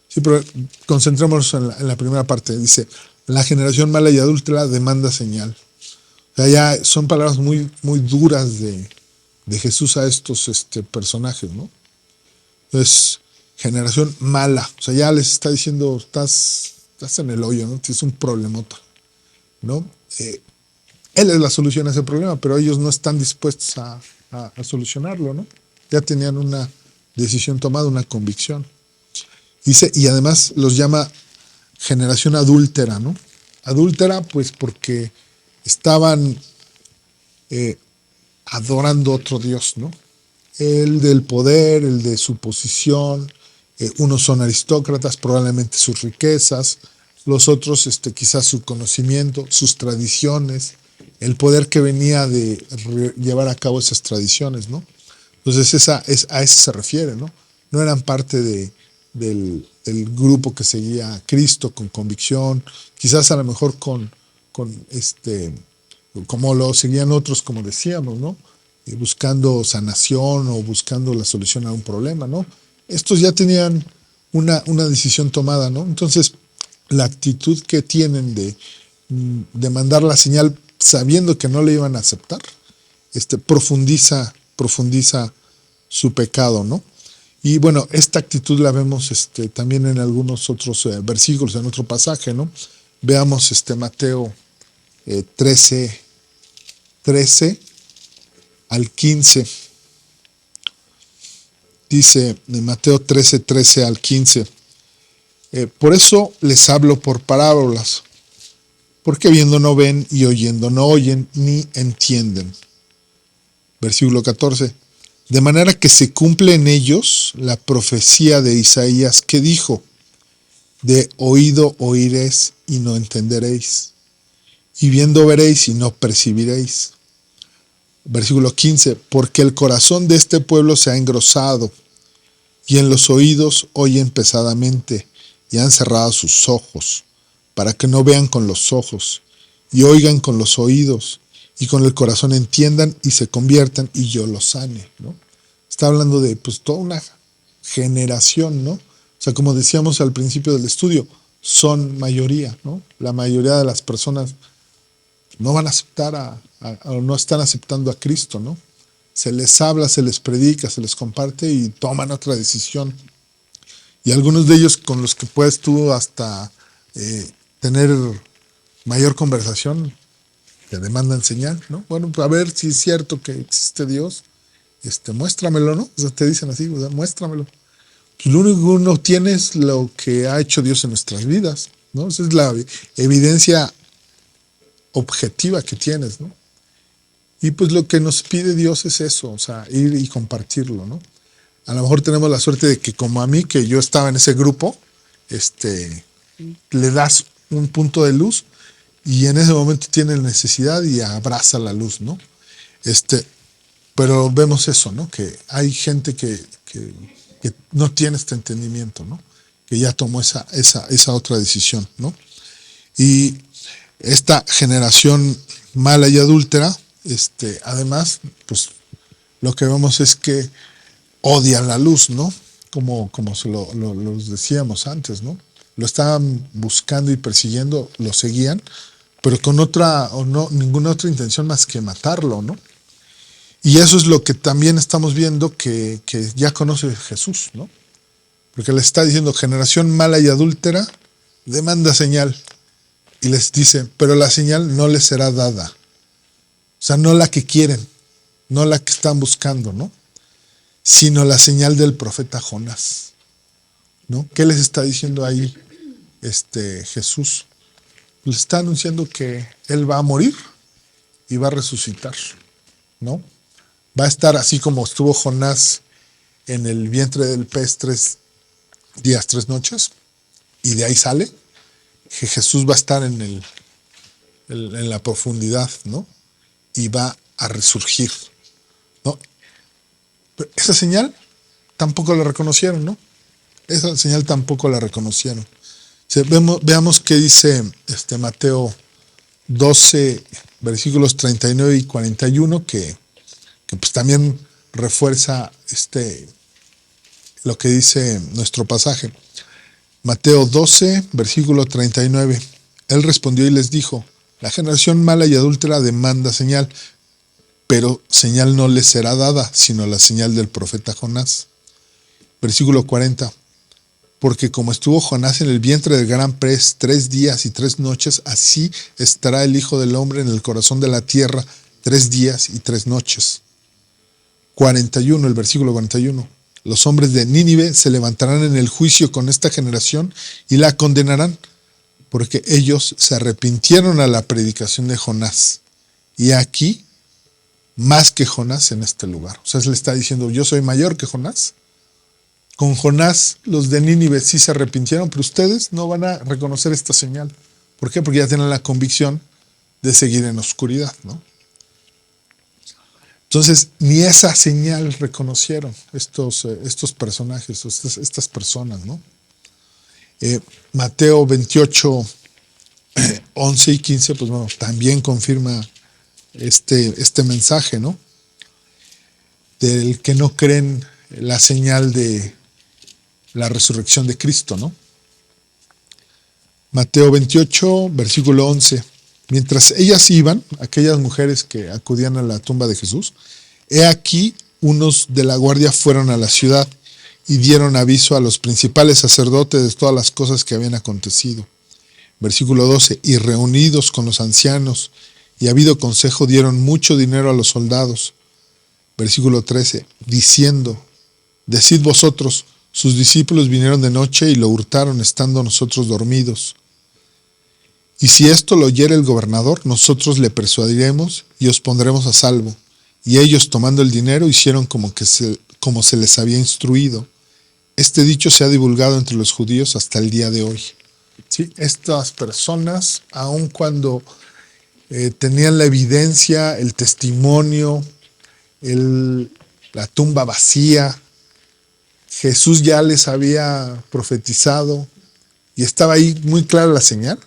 S1: Sí, pero concentrémonos en la primera parte. Dice: la generación mala y adúltera demanda señal. O sea, ya son palabras muy, muy duras de Jesús a estos personajes, ¿no? Entonces, generación mala. O sea, ya les está diciendo, estás en el hoyo, ¿no? Tienes un problemota, ¿no? Él es la solución a ese problema, pero ellos no están dispuestos a solucionarlo, ¿no? Ya tenían una decisión tomada, una convicción. Dice, y además los llama generación adúltera, ¿no? Adúltera, pues porque estaban adorando otro Dios, ¿no? El del poder, el de su posición. Unos son aristócratas, probablemente sus riquezas. Los otros, quizás su conocimiento, sus tradiciones, el poder que venía de llevar a cabo esas tradiciones, ¿no? Entonces a eso se refiere, ¿no? No eran parte del grupo que seguía a Cristo con convicción, quizás a lo mejor como lo seguían otros, como decíamos, ¿no? Buscando sanación o buscando la solución a un problema, ¿no? Estos ya tenían una decisión tomada, ¿no? Entonces, la actitud que tienen de mandar la señal sabiendo que no le iban a aceptar, profundiza su pecado, ¿no? Y bueno, esta actitud la vemos también en algunos otros versículos, en otro pasaje, ¿no? Veamos Mateo 13 al 15. Dice en Mateo 13 al 15. Por eso les hablo por parábolas, porque viendo no ven y oyendo no oyen ni entienden. Versículo 14. De manera que se cumple en ellos la profecía de Isaías que dijo: de oído oiréis y no entenderéis, y viendo veréis y no percibiréis. Versículo 15. Porque el corazón de este pueblo se ha engrosado, y en los oídos oyen pesadamente, y han cerrado sus ojos, para que no vean con los ojos, y oigan con los oídos, y con el corazón entiendan y se conviertan, y yo los sane, ¿no? Está hablando de pues toda una generación, ¿no? O sea, como decíamos al principio del estudio, son mayoría, ¿no? La mayoría de las personas no van a aceptar o no están aceptando a Cristo, ¿no? Se les habla, se les predica, se les comparte y toman otra decisión. Y algunos de ellos con los que puedes tú hasta tener mayor conversación, te demandan señal, ¿no? Bueno, pues a ver si es cierto que existe Dios, muéstramelo, ¿no? O sea, te dicen así, o sea, muéstramelo. Pues lo único que uno tiene es lo que ha hecho Dios en nuestras vidas, ¿no? Esa es la evidencia objetiva que tienes, ¿no? Y pues lo que nos pide Dios es eso, o sea, ir y compartirlo, ¿no? A lo mejor tenemos la suerte de que como a mí, que yo estaba en ese grupo, le das un punto de luz y en ese momento tiene necesidad y abraza la luz, ¿no? Pero vemos eso, ¿no? Que hay gente que no tiene este entendimiento, ¿no? Que ya tomó esa otra decisión, ¿no? Y esta generación mala y adúltera, además, pues lo que vemos es que odian la luz, ¿no? Como se los decíamos antes, ¿no? Lo estaban buscando y persiguiendo, lo seguían, pero con ninguna otra intención más que matarlo, ¿no? Y eso es lo que también estamos viendo que ya conoce Jesús, ¿no? Porque le está diciendo, generación mala y adúltera, demanda señal. Y les dice, pero la señal no les será dada. O sea, no la que quieren, no la que están buscando, ¿no? Sino la señal del profeta Jonás, ¿no? ¿Qué les está diciendo ahí Jesús? Les está anunciando que él va a morir y va a resucitar, ¿no? Va a estar así como estuvo Jonás en el vientre del pez 3 días, 3 noches, y de ahí sale, que Jesús va a estar en la profundidad, ¿no? Y va a resurgir, ¿no? Pero esa señal tampoco la reconocieron, ¿no? Esa señal tampoco la reconocieron. O sea, veamos qué dice Mateo 12, versículos 39 y 41, que pues también refuerza lo que dice nuestro pasaje. Mateo 12, versículo 39. Él respondió y les dijo, la generación mala y adúltera demanda señal, pero señal no les será dada, sino la señal del profeta Jonás. Versículo 40. Porque como estuvo Jonás en el vientre del gran pez 3 días y 3 noches, así estará el Hijo del Hombre en el corazón de la tierra 3 días y 3 noches. 41, el versículo 41. Los hombres de Nínive se levantarán en el juicio con esta generación y la condenarán, porque ellos se arrepintieron a la predicación de Jonás. Y aquí, más que Jonás en este lugar. O sea, se le está diciendo, yo soy mayor que Jonás. Con Jonás, los de Nínive sí se arrepintieron, pero ustedes no van a reconocer esta señal. ¿Por qué? Porque ya tienen la convicción de seguir en oscuridad, ¿no? Entonces, ni esa señal reconocieron estos personajes, estas personas, ¿no? Mateo 28, 11 y 15, pues bueno, también confirma este mensaje, ¿no? Del que no creen la señal de la resurrección de Cristo, ¿no? Mateo 28, versículo 11. Mientras ellas iban, aquellas mujeres que acudían a la tumba de Jesús, he aquí unos de la guardia fueron a la ciudad y dieron aviso a los principales sacerdotes de todas las cosas que habían acontecido. Versículo 12. Y reunidos con los ancianos y habido consejo dieron mucho dinero a los soldados. Versículo 13. Diciendo, decid vosotros, sus discípulos vinieron de noche y lo hurtaron estando nosotros dormidos. Y si esto lo oyere el gobernador, nosotros le persuadiremos y os pondremos a salvo. Y ellos, tomando el dinero, hicieron como se les había instruido. Este dicho se ha divulgado entre los judíos hasta el día de hoy. ¿Sí? Estas personas, aun cuando tenían la evidencia, el testimonio, la tumba vacía, Jesús ya les había profetizado y estaba ahí muy clara la señal.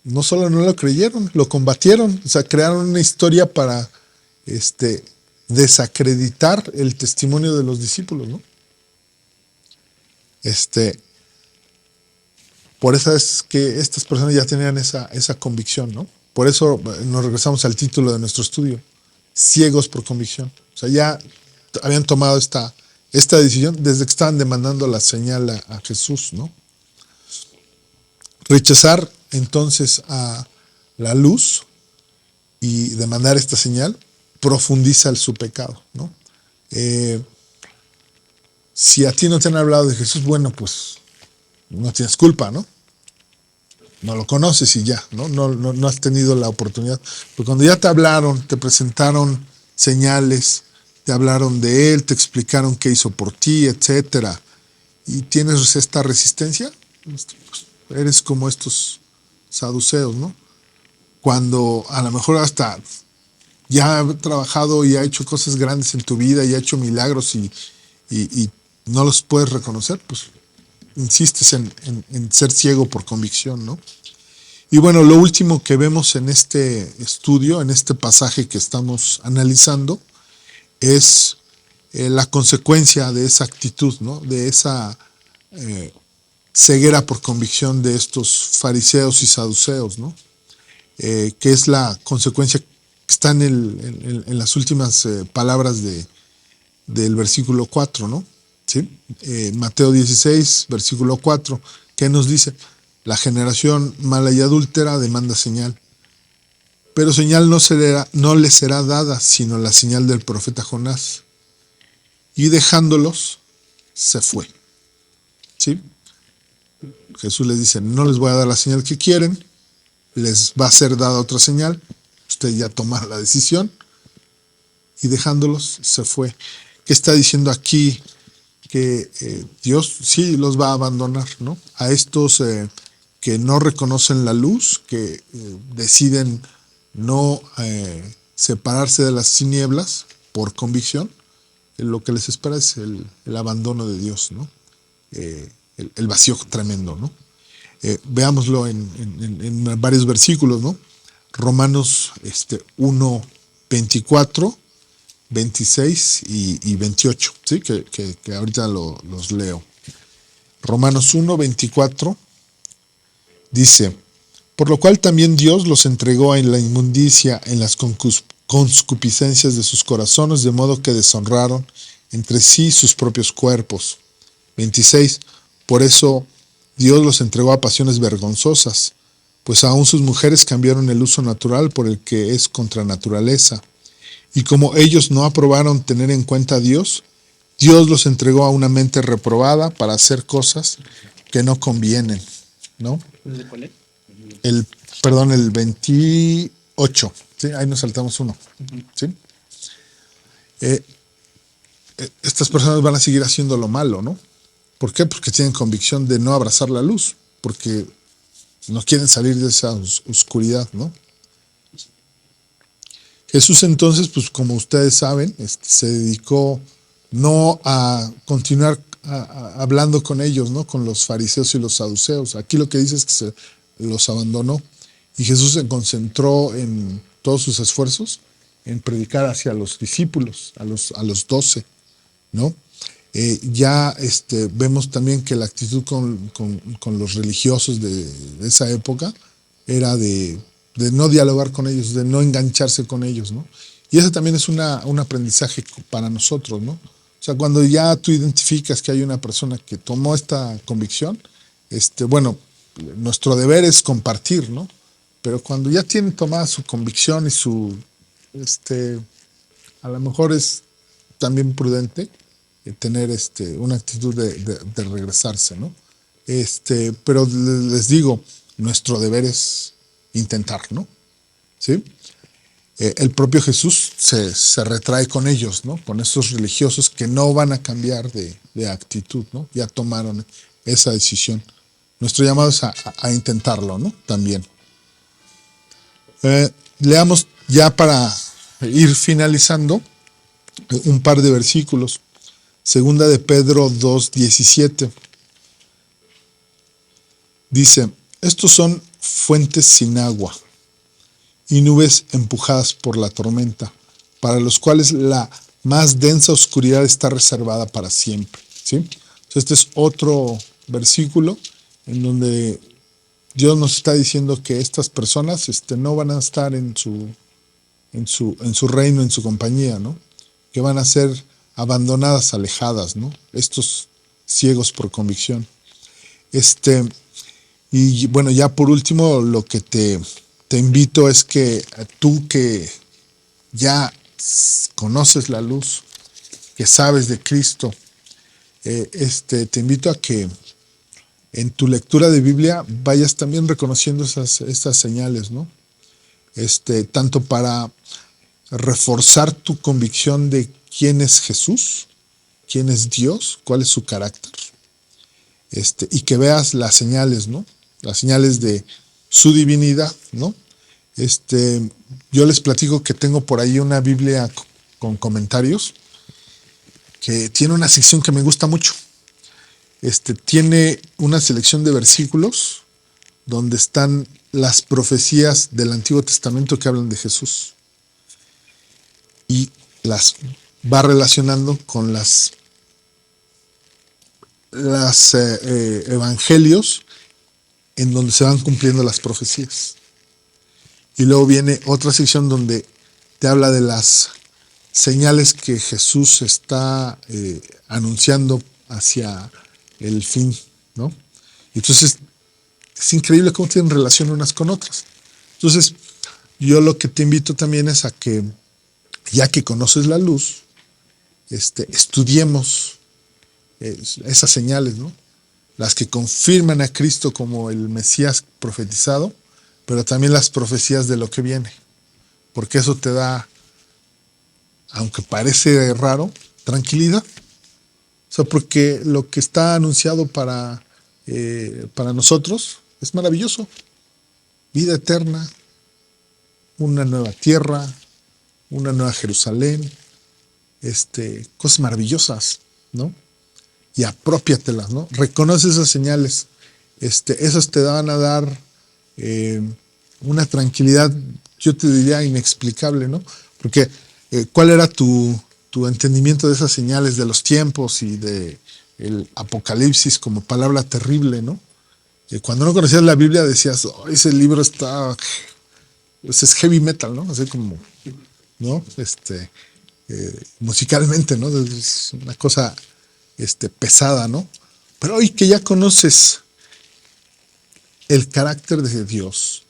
S1: No solo no lo creyeron, lo combatieron, o sea, crearon una historia para desacreditar el testimonio de los discípulos, ¿no? Por eso es que estas personas ya tenían esa convicción, ¿no? Por eso nos regresamos al título de nuestro estudio, ciegos por convicción. O sea, ya habían tomado esta decisión desde que estaban demandando la señal a Jesús, ¿no? Rechazar entonces a la luz y demandar esta señal profundiza su pecado, ¿no? Si a ti no te han hablado de Jesús, bueno, pues no tienes culpa, ¿no? No lo conoces y ya, ¿no? No has tenido la oportunidad. Pero cuando ya te hablaron, te presentaron señales, te hablaron de Él, te explicaron qué hizo por ti, etcétera, y tienes esta resistencia, pues eres como estos saduceos, ¿no? Cuando a lo mejor hasta ya ha trabajado y ha hecho cosas grandes en tu vida y ha hecho milagros y no los puedes reconocer, pues insistes en ser ciego por convicción, ¿no? Y bueno, lo último que vemos en este estudio, en este pasaje que estamos analizando, es la consecuencia de esa actitud, ¿no? De esa ceguera por convicción de estos fariseos y saduceos, ¿no? Que es la consecuencia que está en las últimas palabras del versículo 4, ¿no? ¿Sí? Mateo 16, versículo 4, que nos dice: la generación mala y adúltera demanda señal, pero señal no le será dada, sino la señal del profeta Jonás. Y dejándolos, se fue. ¿Sí? Jesús les dice: no les voy a dar la señal que quieren, les va a ser dada otra señal, ustedes ya tomaron la decisión, y dejándolos, se fue. ¿Qué está diciendo aquí? Que Dios sí los va a abandonar, ¿no? A estos que no reconocen la luz, que deciden no separarse de las tinieblas por convicción, lo que les espera es el abandono de Dios, ¿no? El vacío tremendo, ¿no? Veámoslo en varios versículos, ¿no? Romanos 1, 24, 26 y 28, ¿sí? Que ahorita los leo. Romanos 1, 24 dice: por lo cual también Dios los entregó en la inmundicia, en las concupiscencias de sus corazones, de modo que deshonraron entre sí sus propios cuerpos. 26. Por eso Dios los entregó a pasiones vergonzosas, pues aún sus mujeres cambiaron el uso natural por el que es contra naturaleza. Y como ellos no aprobaron tener en cuenta a Dios, Dios los entregó a una mente reprobada para hacer cosas que no convienen, ¿no? El 28, ¿sí? Ahí nos saltamos uno, ¿sí? Estas personas van a seguir haciendo lo malo, ¿no? ¿Por qué? Porque tienen convicción de no abrazar la luz, porque no quieren salir de esa oscuridad, ¿no? Jesús entonces, pues como ustedes saben, se dedicó no a continuar hablando con ellos, ¿no? Con los fariseos y los saduceos. Aquí lo que dice es que se los abandonó y Jesús se concentró en todos sus esfuerzos en predicar hacia los discípulos, a los 12, ¿no? Ya vemos también que la actitud con los religiosos de esa época era de no dialogar con ellos, de no engancharse con ellos, ¿no? Y eso también es un aprendizaje para nosotros, ¿no? O sea, cuando ya tú identificas que hay una persona que tomó esta convicción, bueno, nuestro deber es compartir, ¿no? Pero cuando ya tienen tomada su convicción y a lo mejor es también prudente tener una actitud de regresarse, ¿no? Pero les digo, nuestro deber es intentar, ¿no? ¿Sí? El propio Jesús se retrae con ellos, ¿no? Con esos religiosos que no van a cambiar de actitud, ¿no? Ya tomaron esa decisión. Nuestro llamado es a intentarlo, ¿no? También. Leamos ya para ir finalizando un par de versículos. Segunda de Pedro 2:17. Dice, estos son fuentes sin agua y nubes empujadas por la tormenta, para los cuales la más densa oscuridad está reservada para siempre. ¿Sí? Entonces, este es otro versículo en donde Dios nos está diciendo que estas personas no van a estar en su reino, en su compañía, ¿no? Que van a ser abandonadas, alejadas, ¿no? Estos ciegos por convicción. Y bueno, ya por último, lo que te invito es que tú que ya conoces la luz, que sabes de Cristo, te invito a que en tu lectura de Biblia vayas también reconociendo estas señales, ¿no? Tanto para reforzar tu convicción de quién es Jesús, quién es Dios, cuál es su carácter, y que veas las señales, ¿no? Las señales de su divinidad, ¿no? Yo les platico que tengo por ahí una Biblia con comentarios que tiene una sección que me gusta mucho. Tiene una selección de versículos donde están las profecías del Antiguo Testamento que hablan de Jesús y las va relacionando con los evangelios en donde se van cumpliendo las profecías. Y luego viene otra sección donde te habla de las señales que Jesús está anunciando hacia el fin, ¿no? Entonces, es increíble cómo tienen relación unas con otras. Entonces, yo lo que te invito también es a que, ya que conoces la luz, estudiemos esas señales, ¿no? Las que confirman a Cristo como el Mesías profetizado, pero también las profecías de lo que viene. Porque eso te da, aunque parece raro, tranquilidad. O sea, porque lo que está anunciado para nosotros es maravilloso. Vida eterna, una nueva tierra, una nueva Jerusalén, cosas maravillosas, ¿no? Y apropiatelas, ¿no? Reconoce esas señales. Esas te van a dar una tranquilidad, yo te diría, inexplicable, ¿no? Porque, ¿cuál era tu entendimiento de esas señales de los tiempos y de el Apocalipsis como palabra terrible, ¿no? Cuando no conocías la Biblia decías, oh, ese libro está, pues es heavy metal, ¿no? Así como, ¿no? Musicalmente, ¿no? Es una cosa pesada, ¿no? Pero hoy que ya conoces el carácter de Dios,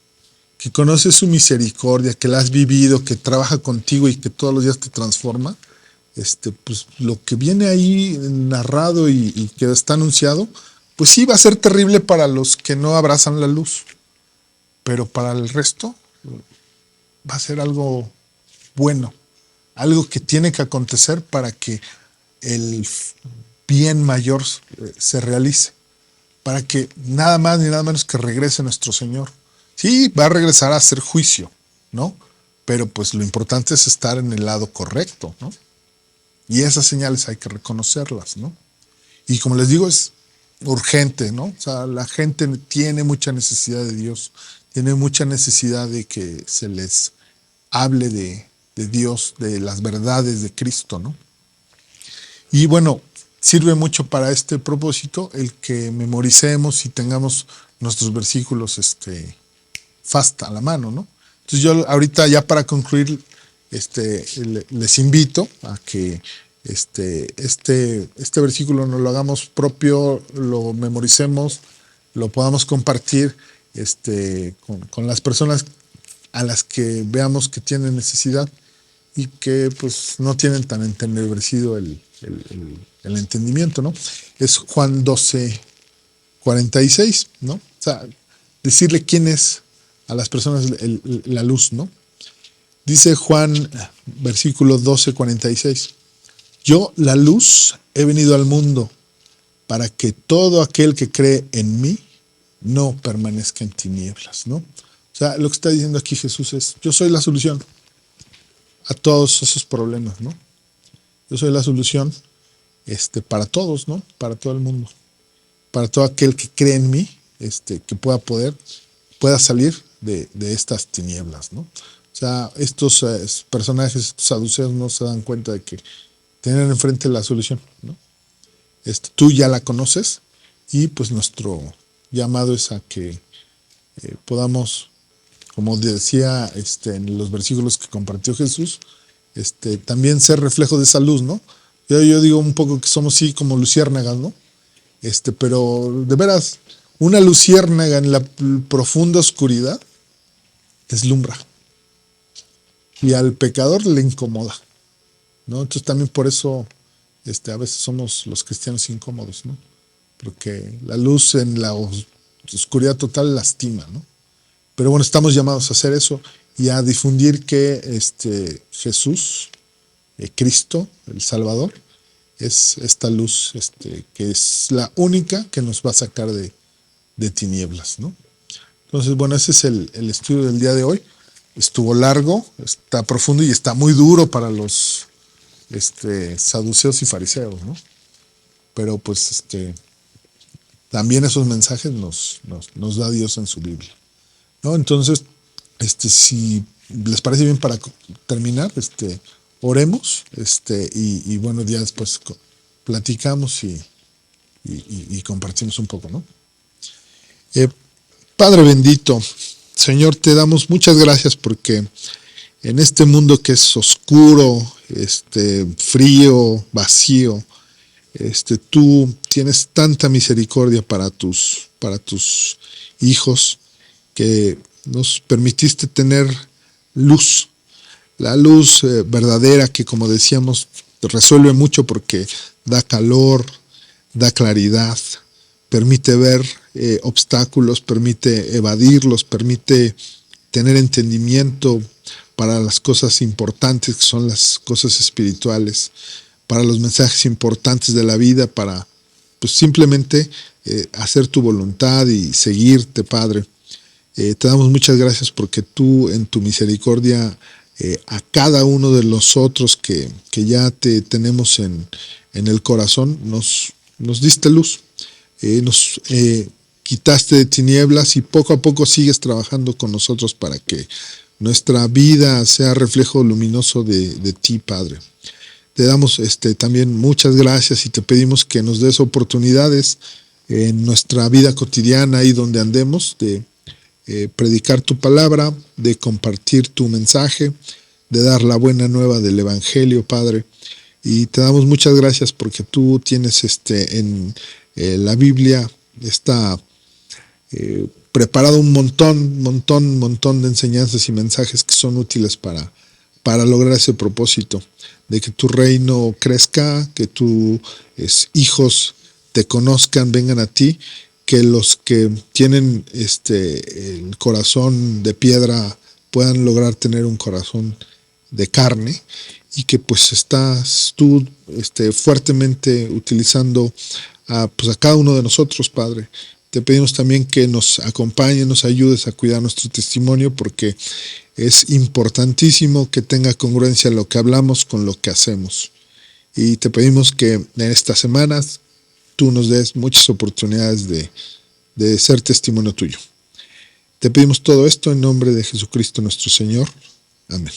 S1: que conoces su misericordia, que la has vivido, que trabaja contigo y que todos los días te transforma, pues lo que viene ahí narrado y que está anunciado, pues sí va a ser terrible para los que no abrazan la luz, pero para el resto va a ser algo bueno, algo que tiene que acontecer para que el bien mayor se realice, para que nada más ni nada menos que regrese nuestro Señor. Sí, va a regresar a hacer juicio, ¿no? Pero pues lo importante es estar en el lado correcto, ¿no? Y esas señales hay que reconocerlas, ¿no? Y como les digo, es urgente, ¿no? O sea, la gente tiene mucha necesidad de Dios, tiene mucha necesidad de que se les hable de Dios, de las verdades de Cristo, ¿no? Y bueno, sirve mucho para este propósito el que memoricemos y tengamos nuestros versículos fast a la mano, ¿no? Entonces yo ahorita ya para concluir, les invito a que este versículo nos lo hagamos propio, lo memoricemos, lo podamos compartir con las personas a las que veamos que tienen necesidad y que pues no tienen tan entenebrecido el entendimiento, ¿no? Es Juan 12:46, ¿no? O sea, decirle quién es a las personas la luz, ¿no? Dice Juan, versículo 12:46, yo, la luz, he venido al mundo para que todo aquel que cree en mí no permanezca en tinieblas, ¿no? O sea, lo que está diciendo aquí Jesús es, yo soy la solución a todos esos problemas, ¿no? Yo soy la solución para todos, ¿no? Para todo el mundo, para todo aquel que cree en mí, que pueda salir de estas tinieblas, ¿no? O sea, estos personajes, estos saduceos no se dan cuenta de que tienen enfrente la solución, ¿no? Tú ya la conoces y pues nuestro llamado es a que podamos, como decía en los versículos que compartió Jesús, también ser reflejo de esa luz, ¿no? Yo digo un poco que somos sí como luciérnagas, ¿no? Pero de veras, una luciérnaga en la profunda oscuridad deslumbra y al pecador le incomoda, ¿no? Entonces también por eso a veces somos los cristianos incómodos, ¿no? Porque la luz en la oscuridad total lastima, ¿no? Pero bueno, estamos llamados a hacer eso y a difundir que Jesús, Cristo, el Salvador, es esta luz que es la única que nos va a sacar de tinieblas, ¿no? Entonces, bueno, ese es el estudio del día de hoy. Estuvo largo, está profundo y está muy duro para los saduceos y fariseos, ¿no? Pero pues también esos mensajes nos da Dios en su Biblia, ¿no? Entonces, si les parece bien para terminar, oremos, y bueno, ya después platicamos y compartimos un poco, ¿no? Padre bendito, Señor, te damos muchas gracias porque en este mundo que es oscuro, frío, vacío, tú tienes tanta misericordia para tus hijos que nos permitiste tener luz, la luz verdadera que, como decíamos, resuelve mucho porque da calor, da claridad, permite ver obstáculos, permite evadirlos, permite tener entendimiento para las cosas importantes que son las cosas espirituales, para los mensajes importantes de la vida, para pues simplemente hacer tu voluntad y seguirte, Padre. Te damos muchas gracias porque tú en tu misericordia a cada uno de nosotros que ya te tenemos en el corazón, nos diste luz, nos quitaste de tinieblas y poco a poco sigues trabajando con nosotros para que nuestra vida sea reflejo luminoso de ti, Padre. Te damos también muchas gracias y te pedimos que nos des oportunidades en nuestra vida cotidiana y donde andemos de predicar tu palabra, de compartir tu mensaje, de dar la buena nueva del Evangelio, Padre. Y te damos muchas gracias porque tú tienes en la Biblia está preparado un montón de enseñanzas y mensajes que son útiles para lograr ese propósito, de que tu reino crezca, que tus hijos te conozcan, vengan a ti, que los que tienen el corazón de piedra puedan lograr tener un corazón de carne, y que pues estás tú fuertemente utilizando a cada uno de nosotros, Padre. Te pedimos también que nos acompañes, nos ayudes a cuidar nuestro testimonio, porque es importantísimo que tenga congruencia lo que hablamos con lo que hacemos. Y te pedimos que en estas semanas tú nos des muchas oportunidades de ser testimonio tuyo. Te pedimos todo esto en nombre de Jesucristo nuestro Señor. Amén.